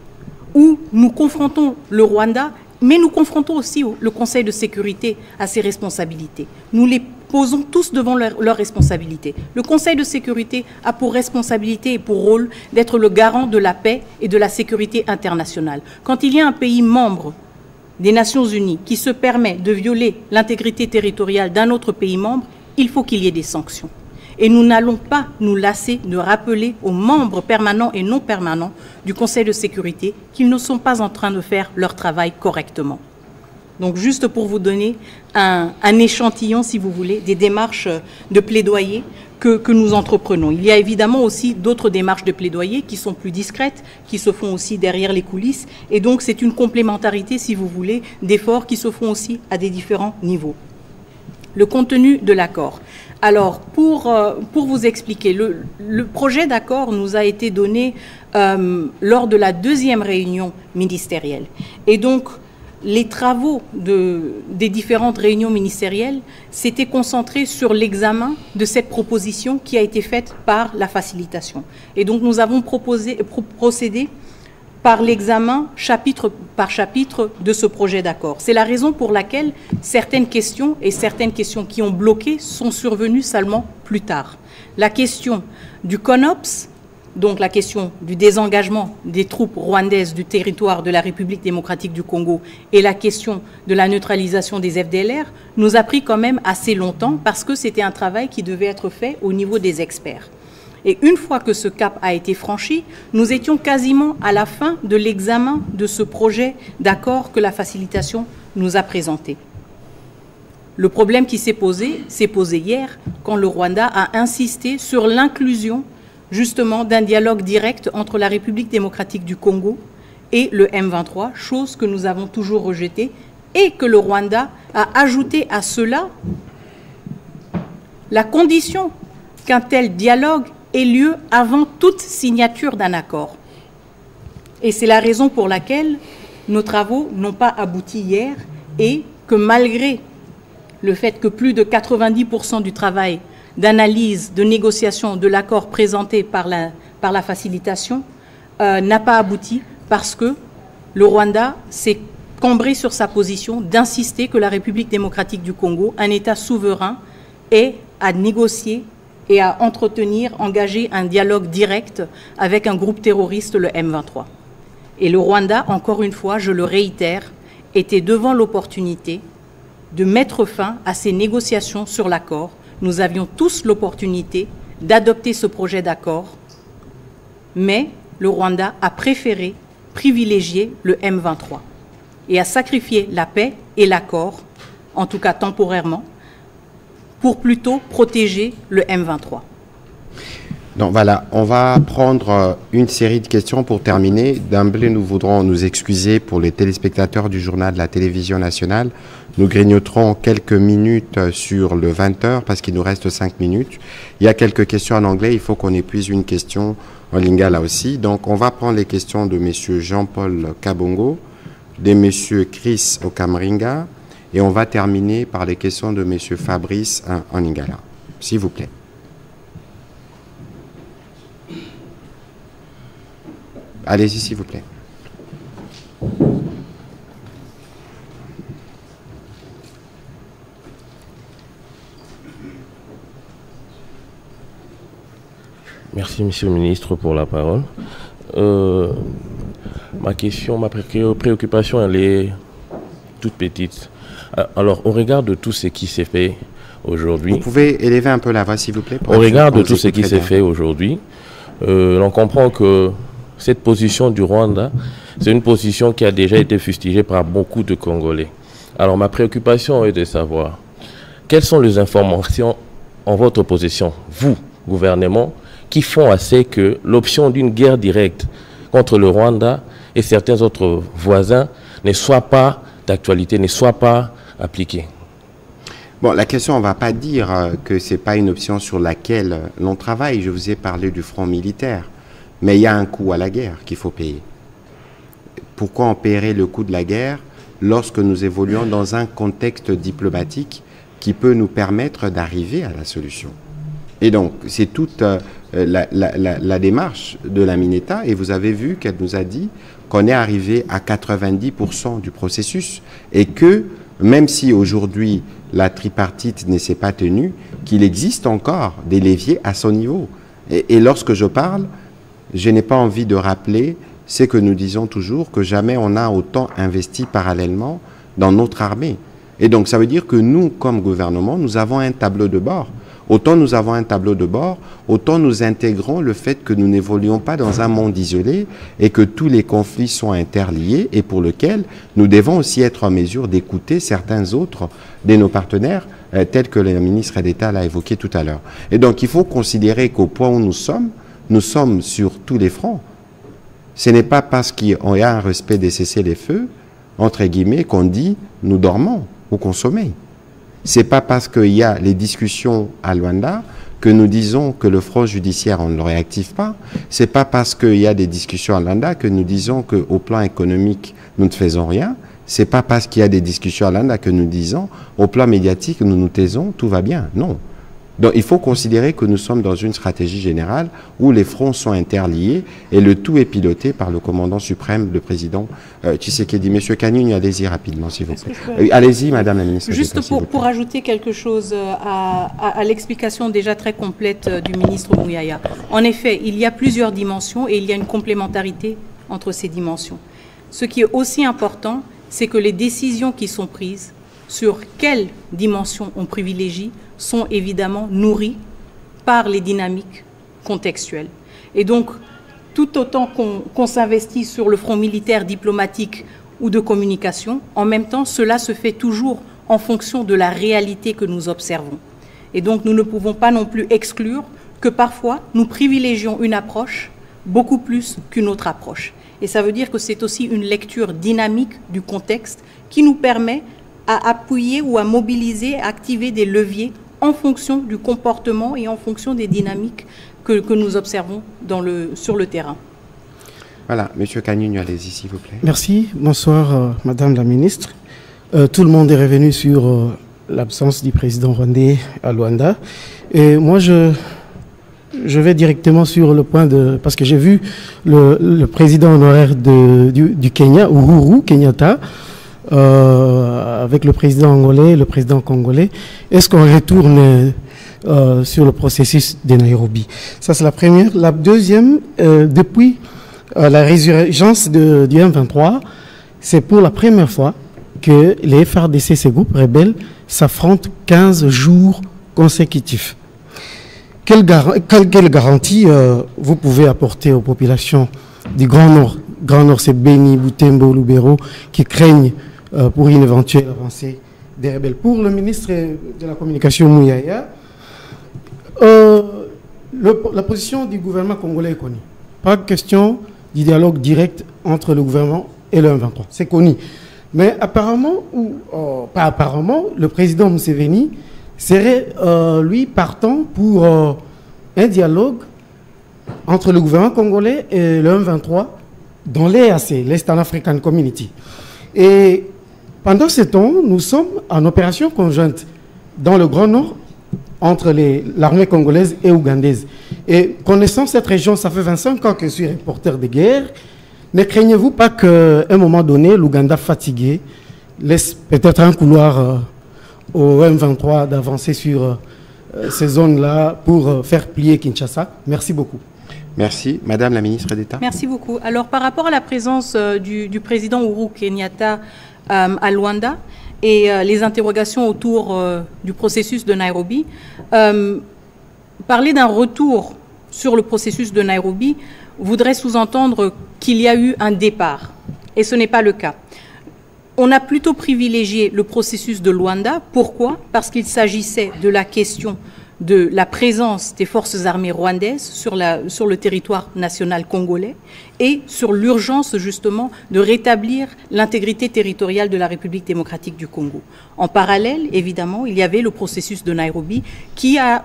où nous confrontons le Rwanda, mais nous confrontons aussi le Conseil de sécurité à ses responsabilités. Nous les posons tous devant leurs responsabilités. Le Conseil de sécurité a pour responsabilité et pour rôle d'être le garant de la paix et de la sécurité internationale. Quand il y a un pays membre des Nations Unies qui se permet de violer l'intégrité territoriale d'un autre pays membre, il faut qu'il y ait des sanctions. Et nous n'allons pas nous lasser de rappeler aux membres permanents et non permanents du Conseil de sécurité qu'ils ne sont pas en train de faire leur travail correctement. Donc juste pour vous donner un échantillon, si vous voulez, des démarches de plaidoyer que nous entreprenons. Il y a évidemment aussi d'autres démarches de plaidoyer qui sont plus discrètes, qui se font aussi derrière les coulisses. Et donc c'est une complémentarité, si vous voulez, d'efforts qui se font aussi à des différents niveaux. Le contenu de l'accord. Alors, pour vous expliquer, le projet d'accord nous a été donné lors de la deuxième réunion ministérielle. Et donc, les travaux des différentes réunions ministérielles s'étaient concentrés sur l'examen de cette proposition qui a été faite par la facilitation. Et donc, nous avons procédé par l'examen chapitre par chapitre de ce projet d'accord. C'est la raison pour laquelle certaines questions qui ont bloqué sont survenues seulement plus tard. La question du CONOPS, donc la question du désengagement des troupes rwandaises du territoire de la République démocratique du Congo et la question de la neutralisation des FDLR, nous a pris quand même assez longtemps parce que c'était un travail qui devait être fait au niveau des experts. Et une fois que ce cap a été franchi, nous étions quasiment à la fin de l'examen de ce projet d'accord que la facilitation nous a présenté. Le problème qui s'est posé hier quand le Rwanda a insisté sur l'inclusion justement d'un dialogue direct entre la République démocratique du Congo et le M23, chose que nous avons toujours rejetée et que le Rwanda a ajouté à cela la condition qu'un tel dialogue ait lieu avant toute signature d'un accord. Et c'est la raison pour laquelle nos travaux n'ont pas abouti hier et que malgré le fait que plus de 90% du travail d'analyse, de négociation de l'accord présenté par la facilitation n'a pas abouti parce que le Rwanda s'est cambré sur sa position d'insister que la République démocratique du Congo, un État souverain, ait à négocier et à engager un dialogue direct avec un groupe terroriste, le M23. Et le Rwanda, encore une fois, je le réitère, était devant l'opportunité de mettre fin à ces négociations sur l'accord. Nous avions tous l'opportunité d'adopter ce projet d'accord, mais le Rwanda a préféré privilégier le M23 et a sacrifié la paix et l'accord, en tout cas temporairement, pour plutôt protéger le M23. Donc voilà, on va prendre une série de questions pour terminer. D'emblée, nous voudrons nous excuser pour les téléspectateurs du journal de la télévision nationale. Nous grignoterons quelques minutes sur le 20h parce qu'il nous reste 5 minutes. Il y a quelques questions en anglais, il faut qu'on épuise une question en lingala aussi. Donc on va prendre les questions de M. Jean-Paul Kabongo, de M. Chris Okamringa Et on va terminer par les questions de M. Fabrice Oningala. S'il vous plaît. Allez-y, s'il vous plaît. Merci, Monsieur le Ministre, pour la parole. Ma préoccupation, elle est toute petite. Alors, au regard de tout ce qui s'est fait aujourd'hui... Vous pouvez élever un peu la voix, s'il vous plaît. Au regard de tout ce qui s'est fait aujourd'hui, on comprend que cette position du Rwanda, c'est une position qui a déjà été fustigée par beaucoup de Congolais. Alors, ma préoccupation est de savoir quelles sont les informations en votre possession, vous, gouvernement, qui font assez que l'option d'une guerre directe contre le Rwanda et certains autres voisins ne soit pas d'actualité, ne soit pas appliquée. Bon, la question, on ne va pas dire que ce n'est pas une option sur laquelle l'on travaille. Je vous ai parlé du front militaire. Mais il y a un coût à la guerre qu'il faut payer. Pourquoi on paierait le coût de la guerre lorsque nous évoluons dans un contexte diplomatique qui peut nous permettre d'arriver à la solution? Et donc, c'est toute la démarche de la Mineta, et vous avez vu qu'elle nous a dit qu'on est arrivé à 90% du processus, et que, même si aujourd'hui la tripartite ne s'est pas tenue, qu'il existe encore des leviers à son niveau. Et lorsque je parle, je n'ai pas envie de rappeler ce que nous disons toujours, que jamais on a autant investi parallèlement dans notre armée. Et donc, ça veut dire que nous, comme gouvernement, nous avons un tableau de bord. Autant nous avons un tableau de bord, autant nous intégrons le fait que nous n'évoluons pas dans un monde isolé et que tous les conflits sont interliés et pour lequel nous devons aussi être en mesure d'écouter certains autres de nos partenaires, tels que le ministre d'État l'a évoqué tout à l'heure. Et donc, il faut considérer qu'au point où nous sommes sur tous les fronts. Ce n'est pas parce qu'il y a un respect des cessez-les-feux, entre guillemets, qu'on dit nous dormons ou qu'on sommeille. Ce n'est pas parce qu'il y a les discussions à Luanda que nous disons que le front judiciaire, on ne le réactive pas. Ce n'est pas parce qu'il y a des discussions à Luanda que nous disons qu'au plan économique, nous ne faisons rien. Ce n'est pas parce qu'il y a des discussions à Luanda que nous disons au plan médiatique, nous nous taisons, tout va bien. Non. Donc il faut considérer que nous sommes dans une stratégie générale où les fronts sont interliés et le tout est piloté par le commandant suprême, le président Tshisekedi. Monsieur Kanyuny, allez-y rapidement, s'il vous plaît. Allez-y, Madame la Ministre. Juste pour ajouter quelque chose à l'explication déjà très complète du ministre Mouyaya. En effet, il y a plusieurs dimensions et il y a une complémentarité entre ces dimensions. Ce qui est aussi important, c'est que les décisions qui sont prises sur quelle dimension on privilégie sont évidemment nourris par les dynamiques contextuelles. Et donc, tout autant qu'on s'investit sur le front militaire, diplomatique ou de communication, en même temps, cela se fait toujours en fonction de la réalité que nous observons. Et donc, nous ne pouvons pas non plus exclure que parfois, nous privilégions une approche beaucoup plus qu'une autre approche. Et ça veut dire que c'est aussi une lecture dynamique du contexte qui nous permet à appuyer ou à mobiliser, à activer des leviers en fonction du comportement et en fonction des dynamiques que nous observons sur le terrain. Voilà, Monsieur Kanyuny, allez-y, s'il vous plaît. Merci. Bonsoir, Madame la Ministre. Tout le monde est revenu sur l'absence du président rwandais à Luanda. Et moi, je vais directement sur le point de... Parce que j'ai vu le président honoraire du Kenya, Uhuru Kenyatta, avec le président angolais, le président congolais. Est-ce qu'on retourne sur le processus de Nairobi? Ça, c'est la première. La deuxième, depuis la résurgence du M23, c'est pour la première fois que les FARDC, ces groupes rebelles, s'affrontent 15 jours consécutifs. Quelle garantie vous pouvez apporter aux populations du Grand Nord? Grand Nord, c'est Beni, Butembo, Lubero, qui craignent pour une éventuelle avancée des rebelles. Pour le ministre de la Communication, Mouyaya, la position du gouvernement congolais est connue. Pas de question du dialogue direct entre le gouvernement et le M23. C'est connu. Mais apparemment, ou pas apparemment, le président Museveni serait, lui, partant pour un dialogue entre le gouvernement congolais et le M23 dans l'EAC, l'Eastern African Community. Et pendant ce temps, nous sommes en opération conjointe dans le Grand Nord entre l'armée congolaise et ougandaise. Et connaissant cette région, ça fait 25 ans que je suis reporter de guerre. Ne craignez-vous pas qu'à un moment donné, l'Ouganda fatigué laisse peut-être un couloir au M23 d'avancer sur ces zones-là pour faire plier Kinshasa? Merci beaucoup. Merci. Madame la ministre d'État. Merci beaucoup. Alors, par rapport à la présence du président Uhuru Kenyatta à Luanda et les interrogations autour du processus de Nairobi, parler d'un retour sur le processus de Nairobi voudrait sous-entendre qu'il y a eu un départ. Et ce n'est pas le cas. On a plutôt privilégié le processus de Luanda. Pourquoi? Parce qu'il s'agissait de la question de la présence des forces armées rwandaises sur le territoire national congolais et sur l'urgence justement de rétablir l'intégrité territoriale de la République démocratique du Congo. En parallèle, évidemment, il y avait le processus de Nairobi qui a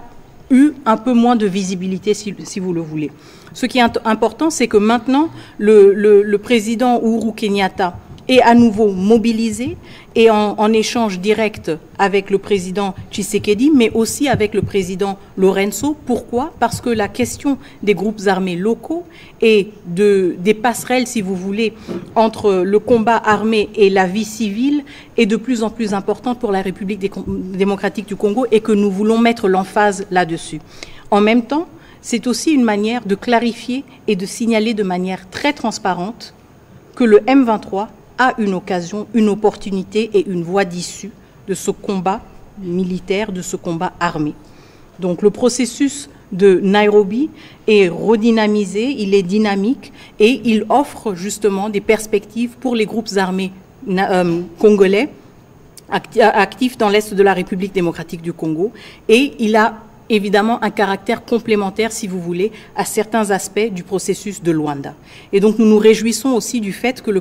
eu un peu moins de visibilité, si vous le voulez. Ce qui est important, c'est que maintenant, le président Uhuru Kenyatta est à nouveau mobilisé et en échange direct avec le président Tshisekedi, mais aussi avec le président Lorenzo. Pourquoi? Parce que la question des groupes armés locaux et des passerelles, si vous voulez, entre le combat armé et la vie civile est de plus en plus importante pour la République démocratique du Congo et que nous voulons mettre l'emphase là-dessus. En même temps, c'est aussi une manière de clarifier et de signaler de manière très transparente que le M23 a une occasion, une opportunité et une voie d'issue de ce combat militaire, de ce combat armé. Donc le processus de Nairobi est redynamisé, il est dynamique et il offre justement des perspectives pour les groupes armés congolais actifs dans l'Est de la République démocratique du Congo. Et il a évidemment un caractère complémentaire, si vous voulez, à certains aspects du processus de Luanda. Et donc nous nous réjouissons aussi du fait que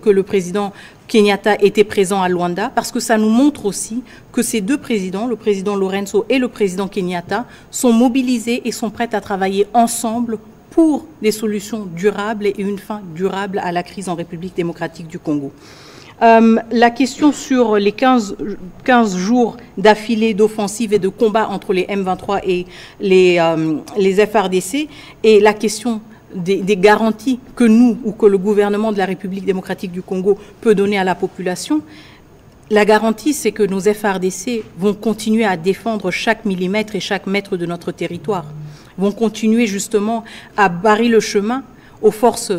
le président Kenyatta était présent à Luanda, parce que ça nous montre aussi que ces deux présidents, le président Lorenzo et le président Kenyatta, sont mobilisés et sont prêts à travailler ensemble pour des solutions durables et une fin durable à la crise en République démocratique du Congo. La question sur les 15 jours d'affilée d'offensive et de combat entre les M23 et les FARDC et la question des garanties que nous ou que le gouvernement de la République démocratique du Congo peut donner à la population. La garantie, c'est que nos FARDC vont continuer à défendre chaque millimètre et chaque mètre de notre territoire, vont continuer justement à barrer le chemin aux forces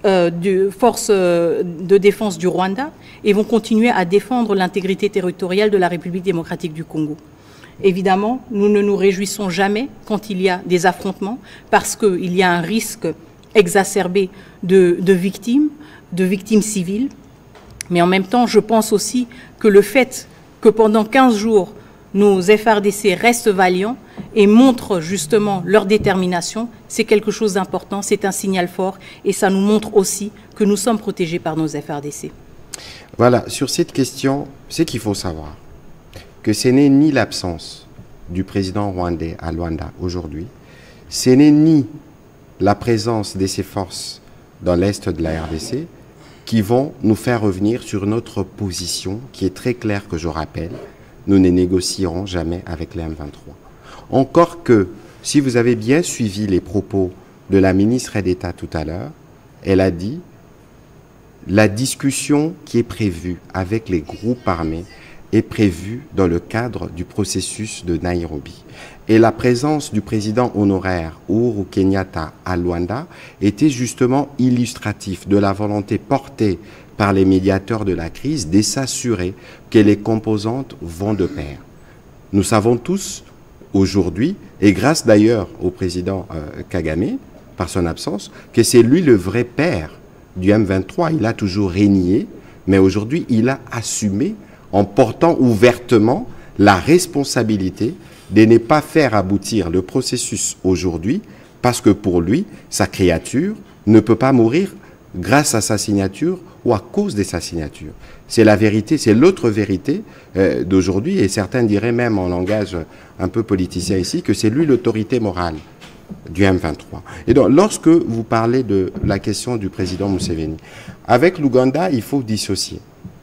de défense du Rwanda et vont continuer à défendre l'intégrité territoriale de la République démocratique du Congo. Évidemment, nous ne nous réjouissons jamais quand il y a des affrontements parce qu'il y a un risque exacerbé de victimes civiles. Mais en même temps, je pense aussi que le fait que pendant 15 jours, nos FARDC restent valiants et montrent justement leur détermination, c'est quelque chose d'important, c'est un signal fort et ça nous montre aussi que nous sommes protégés par nos FARDC. Voilà, sur cette question, c'est qu'il faut savoir que ce n'est ni l'absence du président rwandais à Luanda aujourd'hui, ce n'est ni la présence de ces forces dans l'est de la RDC qui vont nous faire revenir sur notre position qui est très claire, que je rappelle. Nous ne négocierons jamais avec les M23. Encore que, si vous avez bien suivi les propos de la ministre d'État tout à l'heure, elle a dit la discussion qui est prévue avec les groupes armés est prévue dans le cadre du processus de Nairobi. Et la présence du président honoraire Uhuru Kenyatta à Luanda était justement illustratif de la volonté portée par les médiateurs de la crise de s'assurer que les composantes vont de pair. Nous savons tous aujourd'hui, et grâce d'ailleurs au président Kagame, par son absence, que c'est lui le vrai père du M23. Il a toujours régné, mais aujourd'hui il a assumé en portant ouvertement la responsabilité de ne pas faire aboutir le processus aujourd'hui, parce que pour lui, sa créature ne peut pas mourir grâce à sa signature ou à cause de sa signature. C'est la vérité, c'est l'autre vérité d'aujourd'hui, et certains diraient même en langage un peu politicien ici, que c'est lui l'autorité morale du M23. Et donc, lorsque vous parlez de la question du président Museveni, avec l'Ouganda, il faut dissocier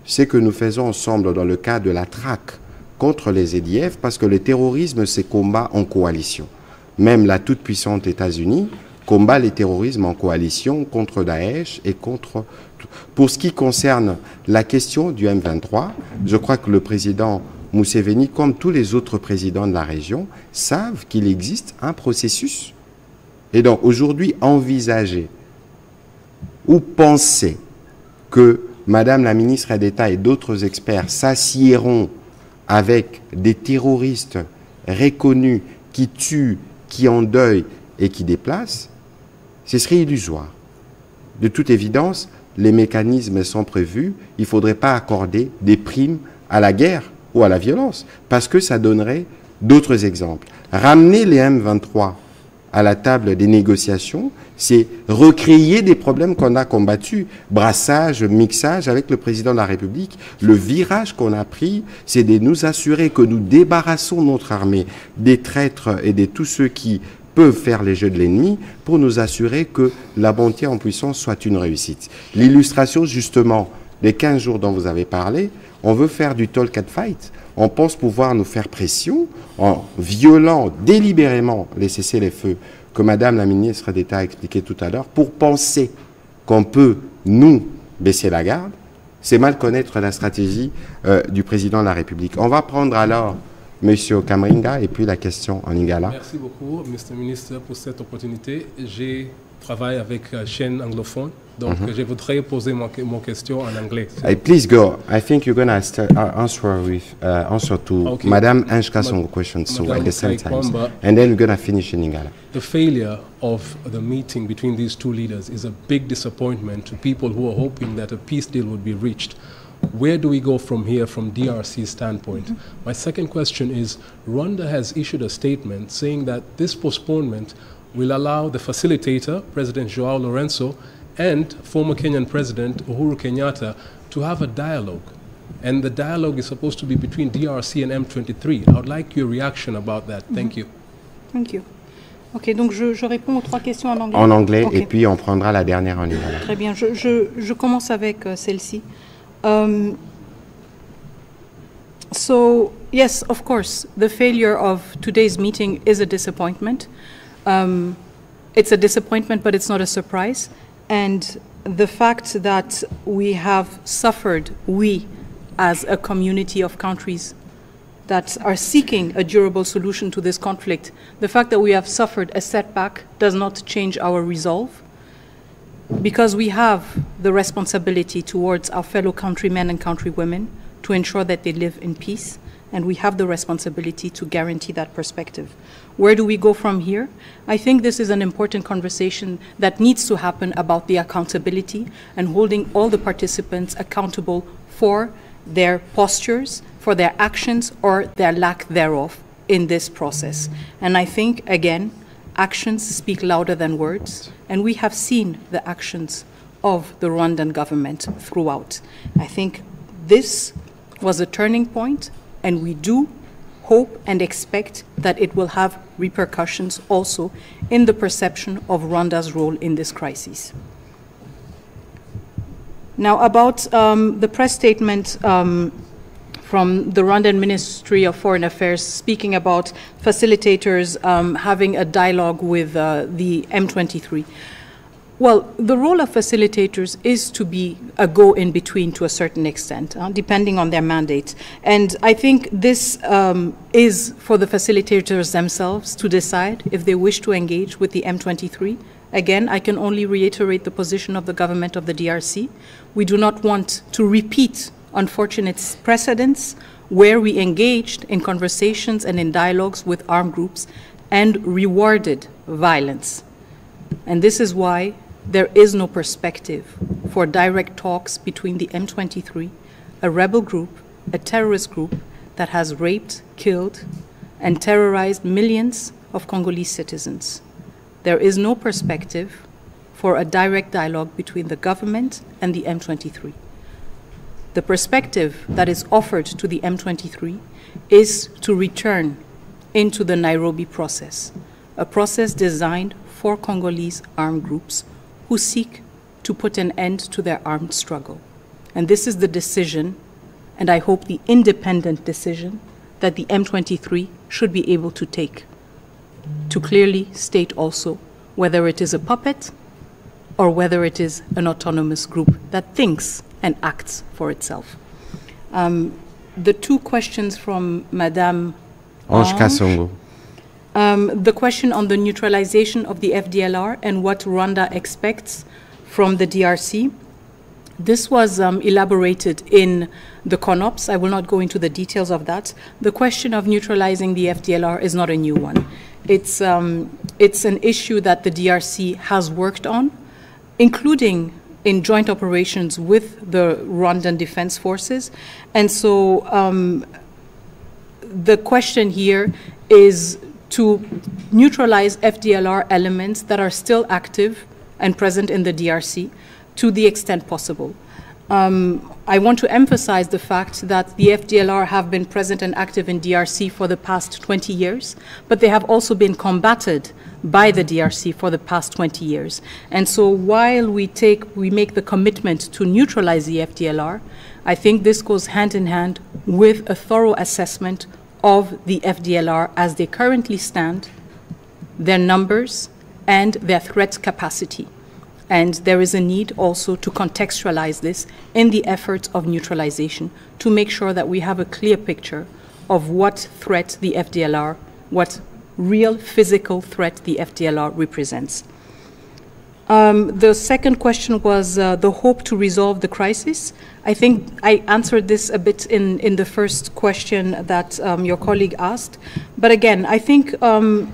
ce que nous faisons ensemble dans le cadre de la traque contre les EDF, parce que le terrorisme, c'est combat en coalition. Même la toute-puissante États-Unis combat les terrorismes en coalition contre Daesh et contre... Pour ce qui concerne la question du M23, je crois que le président Museveni, comme tous les autres présidents de la région, savent qu'il existe un processus. Et donc aujourd'hui, envisager ou penser que Madame la ministre d'État et d'autres experts s'assieront avec des terroristes reconnus qui tuent, qui endeuillent et qui déplacent, ce serait illusoire. De toute évidence, les mécanismes sont prévus. Il ne faudrait pas accorder des primes à la guerre ou à la violence, parce que ça donnerait d'autres exemples. Ramener les M23 à la table des négociations, c'est recréer des problèmes qu'on a combattus. Brassage, mixage avec le président de la République. Le virage qu'on a pris, c'est de nous assurer que nous débarrassons notre armée des traîtres et de tous ceux qui peuvent faire les jeux de l'ennemi pour nous assurer que la montée en puissance soit une réussite. L'illustration, justement, des 15 jours dont vous avez parlé, on veut faire du talk and fight. On pense pouvoir nous faire pression en violant délibérément les cessez-les-feux que Madame la ministre d'État a expliqué tout à l'heure, pour penser qu'on peut, nous, baisser la garde. C'est mal connaître la stratégie du président de la République. On va prendre alors Monsieur Kamringa et puis la question en Lingala. Merci beaucoup, Mr. Ministre, pour cette opportunité. J'ai travaillé avec chaîne anglophone, donc je voudrais poser mon question en anglais. Please go. I think you're going to answer to Madame Anshka Songo questions so at the same time, and then we're going to finish in Lingala. The failure of the meeting between these two leaders is a big disappointment to people who are hoping that a peace deal would be reached. Where do we go from here from DRC's standpoint? My second question is, Rwanda has issued a statement saying that this postponement will allow the facilitator, President Joao Lorenzo, and former Kenyan President Uhuru Kenyatta to have a dialogue. And the dialogue is supposed to be between DRC and M23. I would like your reaction about that. Thank you. Thank you. Ok, donc je réponds aux trois questions en anglais. En anglais, et puis on prendra la dernière en lingala. Très bien, je commence avec celle-ci. So, yes, of course, the failure of today's meeting is a disappointment. It's a disappointment, but it's not a surprise. And the fact that we have suffered, we as a community of countries that are seeking a durable solution to this conflict, the fact that we have suffered a setback does not change our resolve, because we have the responsibility towards our fellow countrymen and countrywomen to ensure that they live in peace, and we have the responsibility to guarantee that perspective. Where do we go from here? I think this is an important conversation that needs to happen about the accountability and holding all the participants accountable for their postures, for their actions, or their lack thereof in this process. And I think, again, actions speak louder than words, and we have seen the actions of the Rwandan government throughout. I think this was a turning point, and we do hope and expect that it will have repercussions also in the perception of Rwanda's role in this crisis. Now, about the press statement from the Rwandan Ministry of Foreign Affairs speaking about facilitators having a dialogue with the M23. Well, the role of facilitators is to be a go-in-between to a certain extent, depending on their mandate. And I think this is for the facilitators themselves to decide if they wish to engage with the M23. Again, I can only reiterate the position of the government of the DRC. We do not want to repeat unfortunate precedents where we engaged in conversations and in dialogues with armed groups and rewarded violence. And this is why there is no perspective for direct talks between the M23, a rebel group, a terrorist group that has raped, killed, and terrorized millions of Congolese citizens. There is no perspective for a direct dialogue between the government and the M23. The perspective that is offered to the M23 is to return into the Nairobi process, a process designed for Congolese armed groups who seek to put an end to their armed struggle. And this is the decision, and I hope the independent decision, that the M23 should be able to take, to clearly state also whether it is a puppet or whether it is an autonomous group that thinks and acts for itself. The two questions from Madame Ange Kasongo. The question on the neutralization of the FDLR and what Rwanda expects from the DRC. This was elaborated in the CONOPS. I will not go into the details of that. The question of neutralizing the FDLR is not a new one. It's an issue that the DRC has worked on, including in joint operations with the Rwandan Defense Forces. And so the question here is to neutralize FDLR elements that are still active and present in the DRC to the extent possible. I want to emphasize the fact that the FDLR have been present and active in DRC for the past 20 years, but they have also been combated by the DRC for the past 20 years. And so while we make the commitment to neutralize the FDLR, I think this goes hand in hand with a thorough assessment of the FDLR as they currently stand, their numbers, and their threat capacity. And there is a need also to contextualize this in the efforts of neutralization to make sure that we have a clear picture of what threat the FDLR, what real physical threat the FDLR represents. The second question was the hope to resolve the crisis. I think I answered this a bit in the first question that your colleague asked. But again, I think the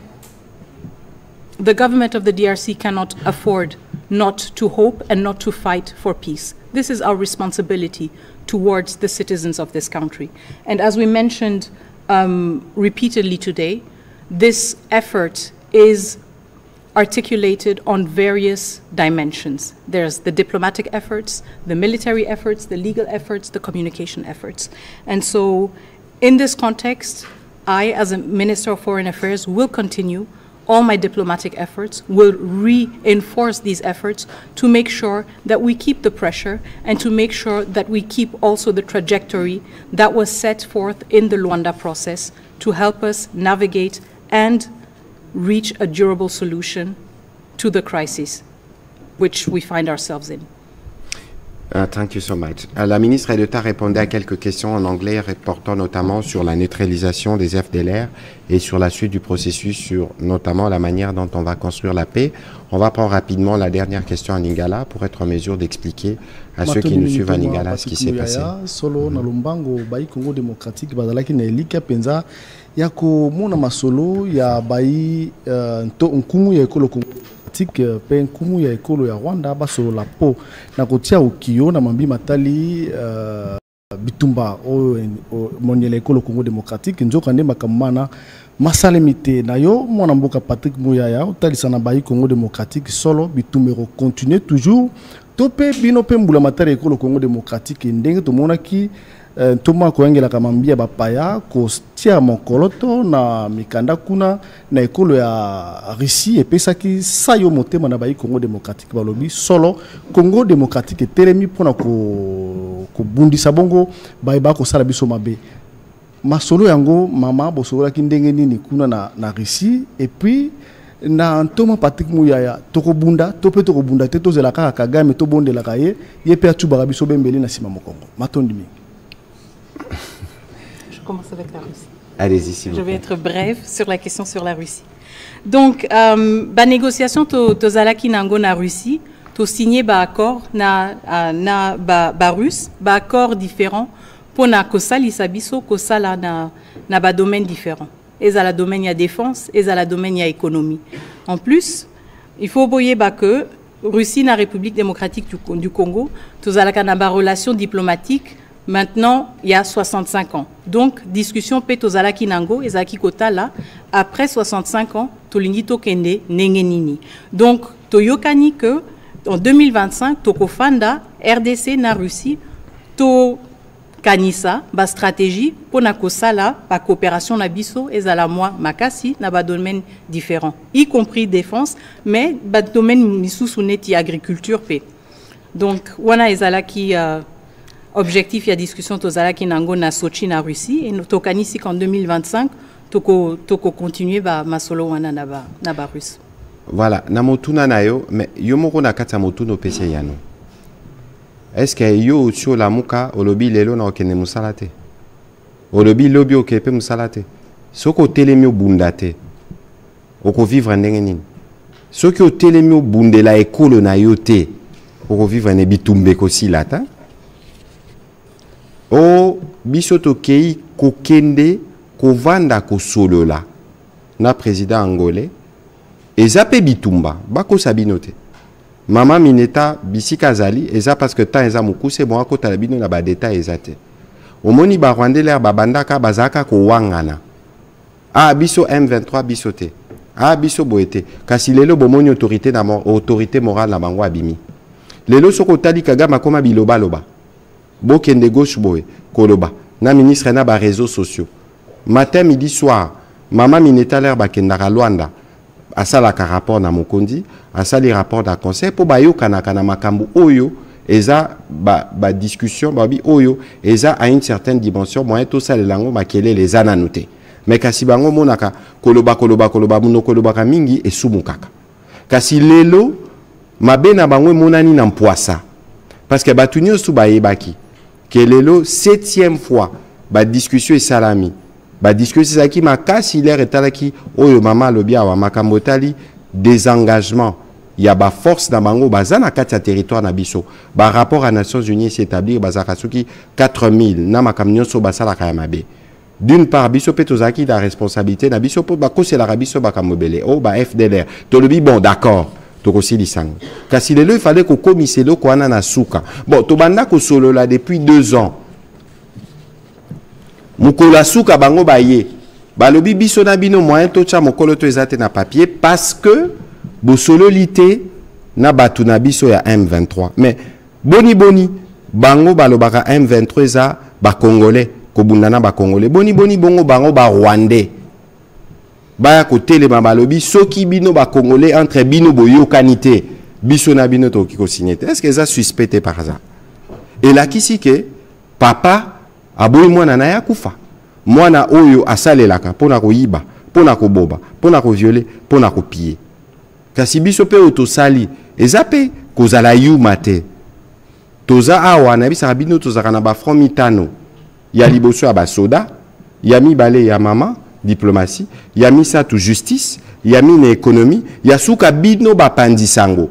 government of the DRC cannot afford not to hope and not to fight for peace. This is our responsibility towards the citizens of this country. And as we mentioned repeatedly today, this effort is articulated on various dimensions. There's the diplomatic efforts, the military efforts, the legal efforts, the communication efforts. And so in this context, I, as a Minister of Foreign Affairs, will continue all my diplomatic efforts, will reinforce these efforts to make sure that we keep the pressure and to make sure that we keep also the trajectory that was set forth in the Luanda process to help us navigate and reach a durable solution to the crisis which we find ourselves in. Thank you so much. La ministre Edeta répondait à quelques questions en anglais portant notamment sur la neutralisation des FDLR et sur la suite du processus, sur notamment la manière dont on va construire la paix. On va prendre rapidement la dernière question en Lingala pour être en mesure d'expliquer à ceux qui nous suivent en Lingala ce qui s'est passé. Solo na Lumbango bai Congo démocratique bazalaki na elika penza ya ko mona masolo ya bai nkumu ya ekolo Congo pe nkumu ya ekolo ya Rwanda basolo la po na kotia ukio na mambi matali bitumba o moniele ekolo Congo démocratique nzoka nde makamana masalemite na yo mwana mboka Patrick Muyaya otalisa na bai Congo démocratique solo bitumero continuer toujours tope bino pe mbula matali ekolo Congo démocratique ndenge to monaki Toma koengela kamambia bapaya ko tia mokoloto na mikanda kuna na ekolo ya Russie epesaki sayo motema na bai Congo démocratique balobi solo Congo démocratique telemi pona ko bundisa bongo bai ba ko sala biso mabe masolo yango mama bosola ki ndenge nini kuna na Russie et puis na Ntoma Patrick Muyaya tokobunda tope tokobunda te tozela kaka Kagame to bondela kaye ye pe atubaka biso bembeli na sima mokongo matondi mingi. Je commence avec la Russie. Allez-y, s'il vous plaît. Je vais être brève sur la question sur la Russie. Donc, la négociation to zalaki nango na Russie, to signé ba accord na russe, ba accord différent pour na kosali sabiso kosala na ba domaine différent. Et à la domaine ya défense, et à la domaine ya économie. En plus, il faut boyer ba que Russie na République démocratique du Congo, to zalaka na ba relation diplomatique. Maintenant, il y a 65 ans. Donc, discussion Petozala Kinango et Zaki Kota là, après 65 ans, Tolindito Kende, Nengenini. Donc, Toyokani que, en 2025, Tokofanda, RDC, na Russie, To Kanisa, ba stratégie, pour na Kosala, ba coopération na Bisso, et Zalamoi, Makasi, na ba domaine différent, y compris défense, mais ba domaine Missou Souneti agriculture P. Donc, wana ezala qui objectif, il y a discussion tozalaki nango na Sochi na Russie et tokanisi qu'en 2025 toko continuer ba masolo wana na ba russe. Voilà, na motuna na yo, mais yo moko na kata motuno pese yano. Est-ce que yo sur la muka olobi lelo na okene musalate? Olobi lobi okepe musalate. Soko telemi bundate. Oko vivre ndenge nini? Soki o telemi bundela ekolo na yo te. Oko vivre ne bitumbe ko silata. O bisoto kei kokende kovanda ko solola. Na président angolais. Ezape bitumba bako sabinote. Mama Mineta bisika zali eza parce que temps eza mukuse bon akota la bino na ba détail ezate. Omoni ba rwandela babandaka bazaka ko wangana. Ah biso M23 bisote. Ah biso boete. Kasi lelo bomoni autorité morale na bango abimi. Lelo soko tali kagama koma biloba loba. Bokende gauche boye koloba. Na ministre na ba réseaux sociaux. Matin midi soir, Mama Mineta l'air bakendaka Luanda. Asalaka rapport na mokondi, asali rapport da conseil pour bayo kanaka na makambu oyo eza ba discussion babi oyo eza à une certaine dimension moyen tout ça le lango makele les ananoté. Mais kasi bango monaka koloba muno koloba ka mingi e sumukaka. Kasi lelo mabe na bango monani na mpoasa. Parce que batunyo su bayebaki que lelo 7e fois ba discussion et salami. Ba discussion ça qui makasi l'air etalaki oyo mama lobia wa makambotali désengagement. Il y a ba force na bango bazana kati ya territoire na biso. Ba rapport à Nations Unies s'établir bazakasuki 4000 na makamnyo so basala kayamabe. D'une part biso petozaki da responsabilité na biso po bakose la biso bakamobele o ba FDLR. To lobi bon d'accord. Tokosi lisango. Kasi lelo il fallait ko komiselo ko ana na suka. Bon to banda ko solo là depuis 2 ans. Mukolo suka bango baye. Balobi biso na bino moyen to cha mokolo to ezate na papier parce que bosolo lité na batu na biso ya M23. Mais boni bango balobaka M23 eza ba congolais ko bundana ba congolais. Boni bongo bango ba rwandais. Baya ko telema balobi soki bino ba congolais entre bino boyo kanité. Biso na bino to kiko signer. Est-ce que ça suspecté par hasard? Et là kisi ke papa aboyi mwana na ya kufa. Mwana oyo asalelaka pona ko yiba, pona ko boba, pona ko violer, pona ko piller. Kasi biso pe otosali, ezape kozala yuma te. Toza awa na bisa bino tozaka na ba front mitano. Ya liboso ya ba soda, ya mibale ya mama, diplomatie, ya misatu justice, ya mine économie, ya suka bino ba pandisango.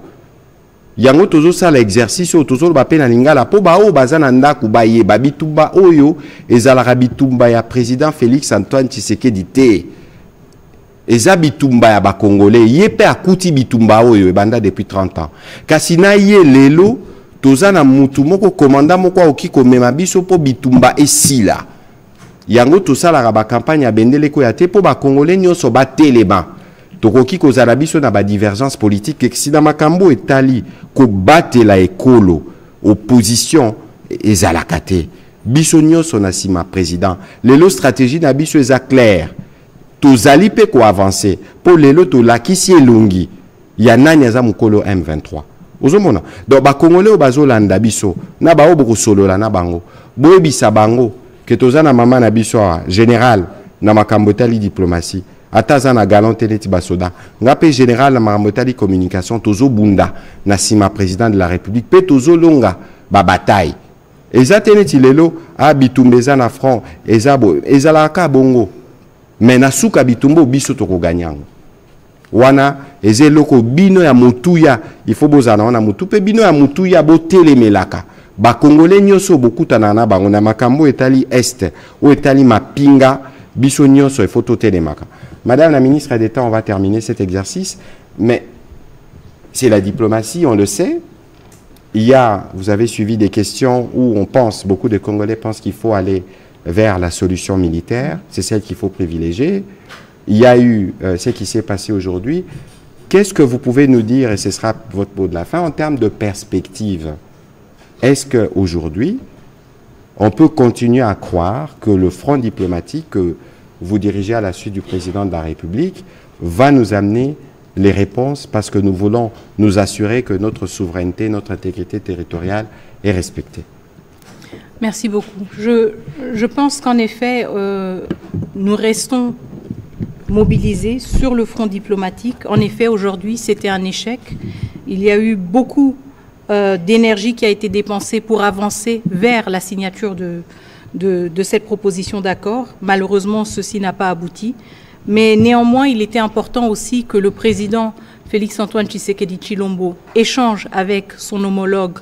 Yango tozo sala exercice o tozo ba pena lingala po ba o bazana ndaku baye ba bitumba oyo ezalaka bitumba ya président Félix Antoine Tshisekedi te. Eza bitumba ya ba congolais yepe akuti bitumba oyo ebanda depuis 30 ans. Kasi na ye lelo toza na mutu moko commandant moko okiko mema biso po bitumba esila. Yango to sala ba campagne ya bendele ko ya te po ba congolais nyoso ba telema. Tokoki kozala biso na ba divergence politique que si na makambo etali ko batela ekolo opposition ezalaka te biso nyonso na sima président lelo stratégie na biso eza claire tozali pe ko avancer pour lelo to lakisi elongi ya nani aza mukolo M23 ozomona donc ba congolais bazolanda biso na ba obo solola na bango boyebisa bango que toza na mama na biso général na makambo etali diplomatie Ataza na galanteleti basoda. Ngape général na maramotali communication tozo bunda na sima président de la République pe tozo longa ba bataille. Eza teneti lelo a bitumbeza na front ezabo ezalaka bongo. Mais na suka bitumbo biso toko ganyango. Wana ezeloko bino ya mutuya il faut bozana wana mutu pe bino ya mutuya bo telemelaka. Ba congolais nyoso bokutana na bango na makambo etali est ou etali mapinga biso nyoso il faut totelemaka. Madame la ministre d'État, on va terminer cet exercice, mais c'est la diplomatie, on le sait. Il y a, vous avez suivi des questions où on pense, beaucoup de Congolais pensent qu'il faut aller vers la solution militaire, c'est celle qu'il faut privilégier. Il y a eu ce qui s'est passé aujourd'hui. Qu'est-ce que vous pouvez nous dire, et ce sera votre mot de la fin, en termes de perspective? Est-ce qu'aujourd'hui, on peut continuer à croire que le front diplomatique que vous dirigez à la suite du président de la République va nous amener les réponses parce que nous voulons nous assurer que notre souveraineté, notre intégrité territoriale est respectée? Merci beaucoup. Je pense qu'en effet, nous restons mobilisés sur le front diplomatique. En effet, aujourd'hui, c'était un échec. Il y a eu beaucoup d'énergie qui a été dépensée pour avancer vers la signature de cette proposition d'accord. Malheureusement, ceci n'a pas abouti. Mais néanmoins, il était important aussi que le président Félix-Antoine Tshisekedi Tshilombo échange avec son homologue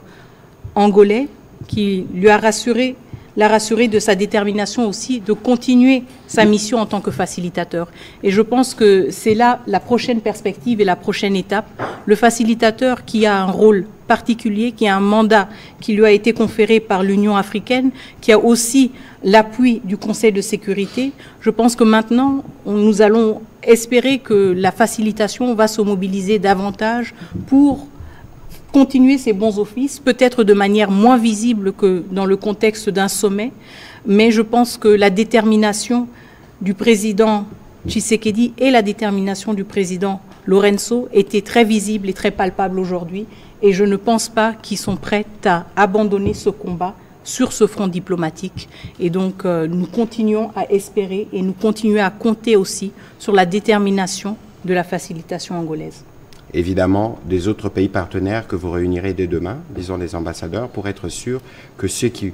angolais, qui l'a rassuré de sa détermination aussi de continuer sa mission en tant que facilitateur. Et je pense que c'est là la prochaine perspective et la prochaine étape. Le facilitateur qui a un rôle particulier, qui a un mandat qui lui a été conféré par l'Union africaine, qui a aussi l'appui du Conseil de sécurité. Je pense que maintenant, nous allons espérer que la facilitation va se mobiliser davantage pour continuer ses bons offices, peut-être de manière moins visible que dans le contexte d'un sommet, mais je pense que la détermination du président Tshisekedi et la détermination du président Lorenzo étaient très visibles et très palpables aujourd'hui, et je ne pense pas qu'ils sont prêts à abandonner ce combat sur ce front diplomatique. Et donc, nous continuons à espérer et nous continuons à compter aussi sur la détermination de la facilitation angolaise. Évidemment, des autres pays partenaires que vous réunirez dès demain, disons les ambassadeurs, pour être sûr que ceux qui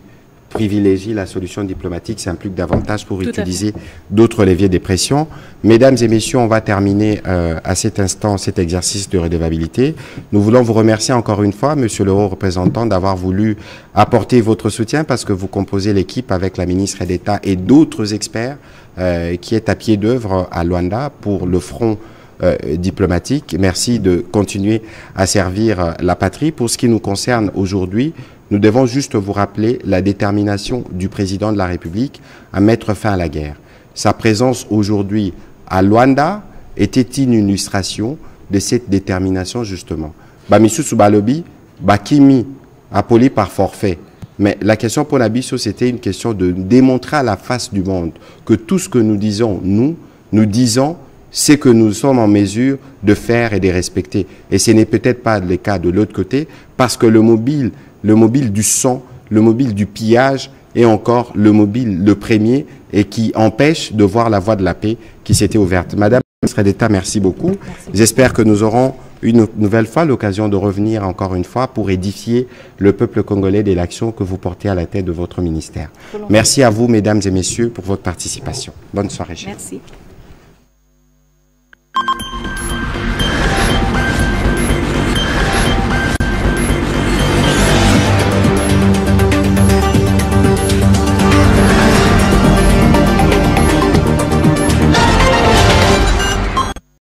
privilégient la solution diplomatique s'impliquent davantage pour utiliser d'autres leviers de pression. Mesdames et messieurs, on va terminer à cet instant cet exercice de redevabilité. Nous voulons vous remercier encore une fois, monsieur le haut représentant, d'avoir voulu apporter votre soutien parce que vous composez l'équipe avec la ministre d'État et d'autres experts qui est à pied d'œuvre à Luanda pour le front diplomatique. Merci de continuer à servir la patrie. Pour ce qui nous concerne aujourd'hui, nous devons juste vous rappeler la détermination du président de la République à mettre fin à la guerre. Sa présence aujourd'hui à Luanda était une illustration de cette détermination justement. Bamisusu Balobi, Bakimi, appelé par forfait. Mais la question pour Nabiso, c'était une question de démontrer à la face du monde que tout ce que nous disons, nous disons c'est que nous sommes en mesure de faire et de respecter. Et ce n'est peut-être pas le cas de l'autre côté, parce que le mobile du sang, le mobile du pillage est encore le mobile, le premier, et qui empêche de voir la voie de la paix qui s'était ouverte. Madame la ministre d'État, merci beaucoup. J'espère que nous aurons une nouvelle fois l'occasion de revenir encore une fois pour édifier le peuple congolais de l'action que vous portez à la tête de votre ministère. Merci à vous, mesdames et messieurs, pour votre participation. Bonne soirée. Merci.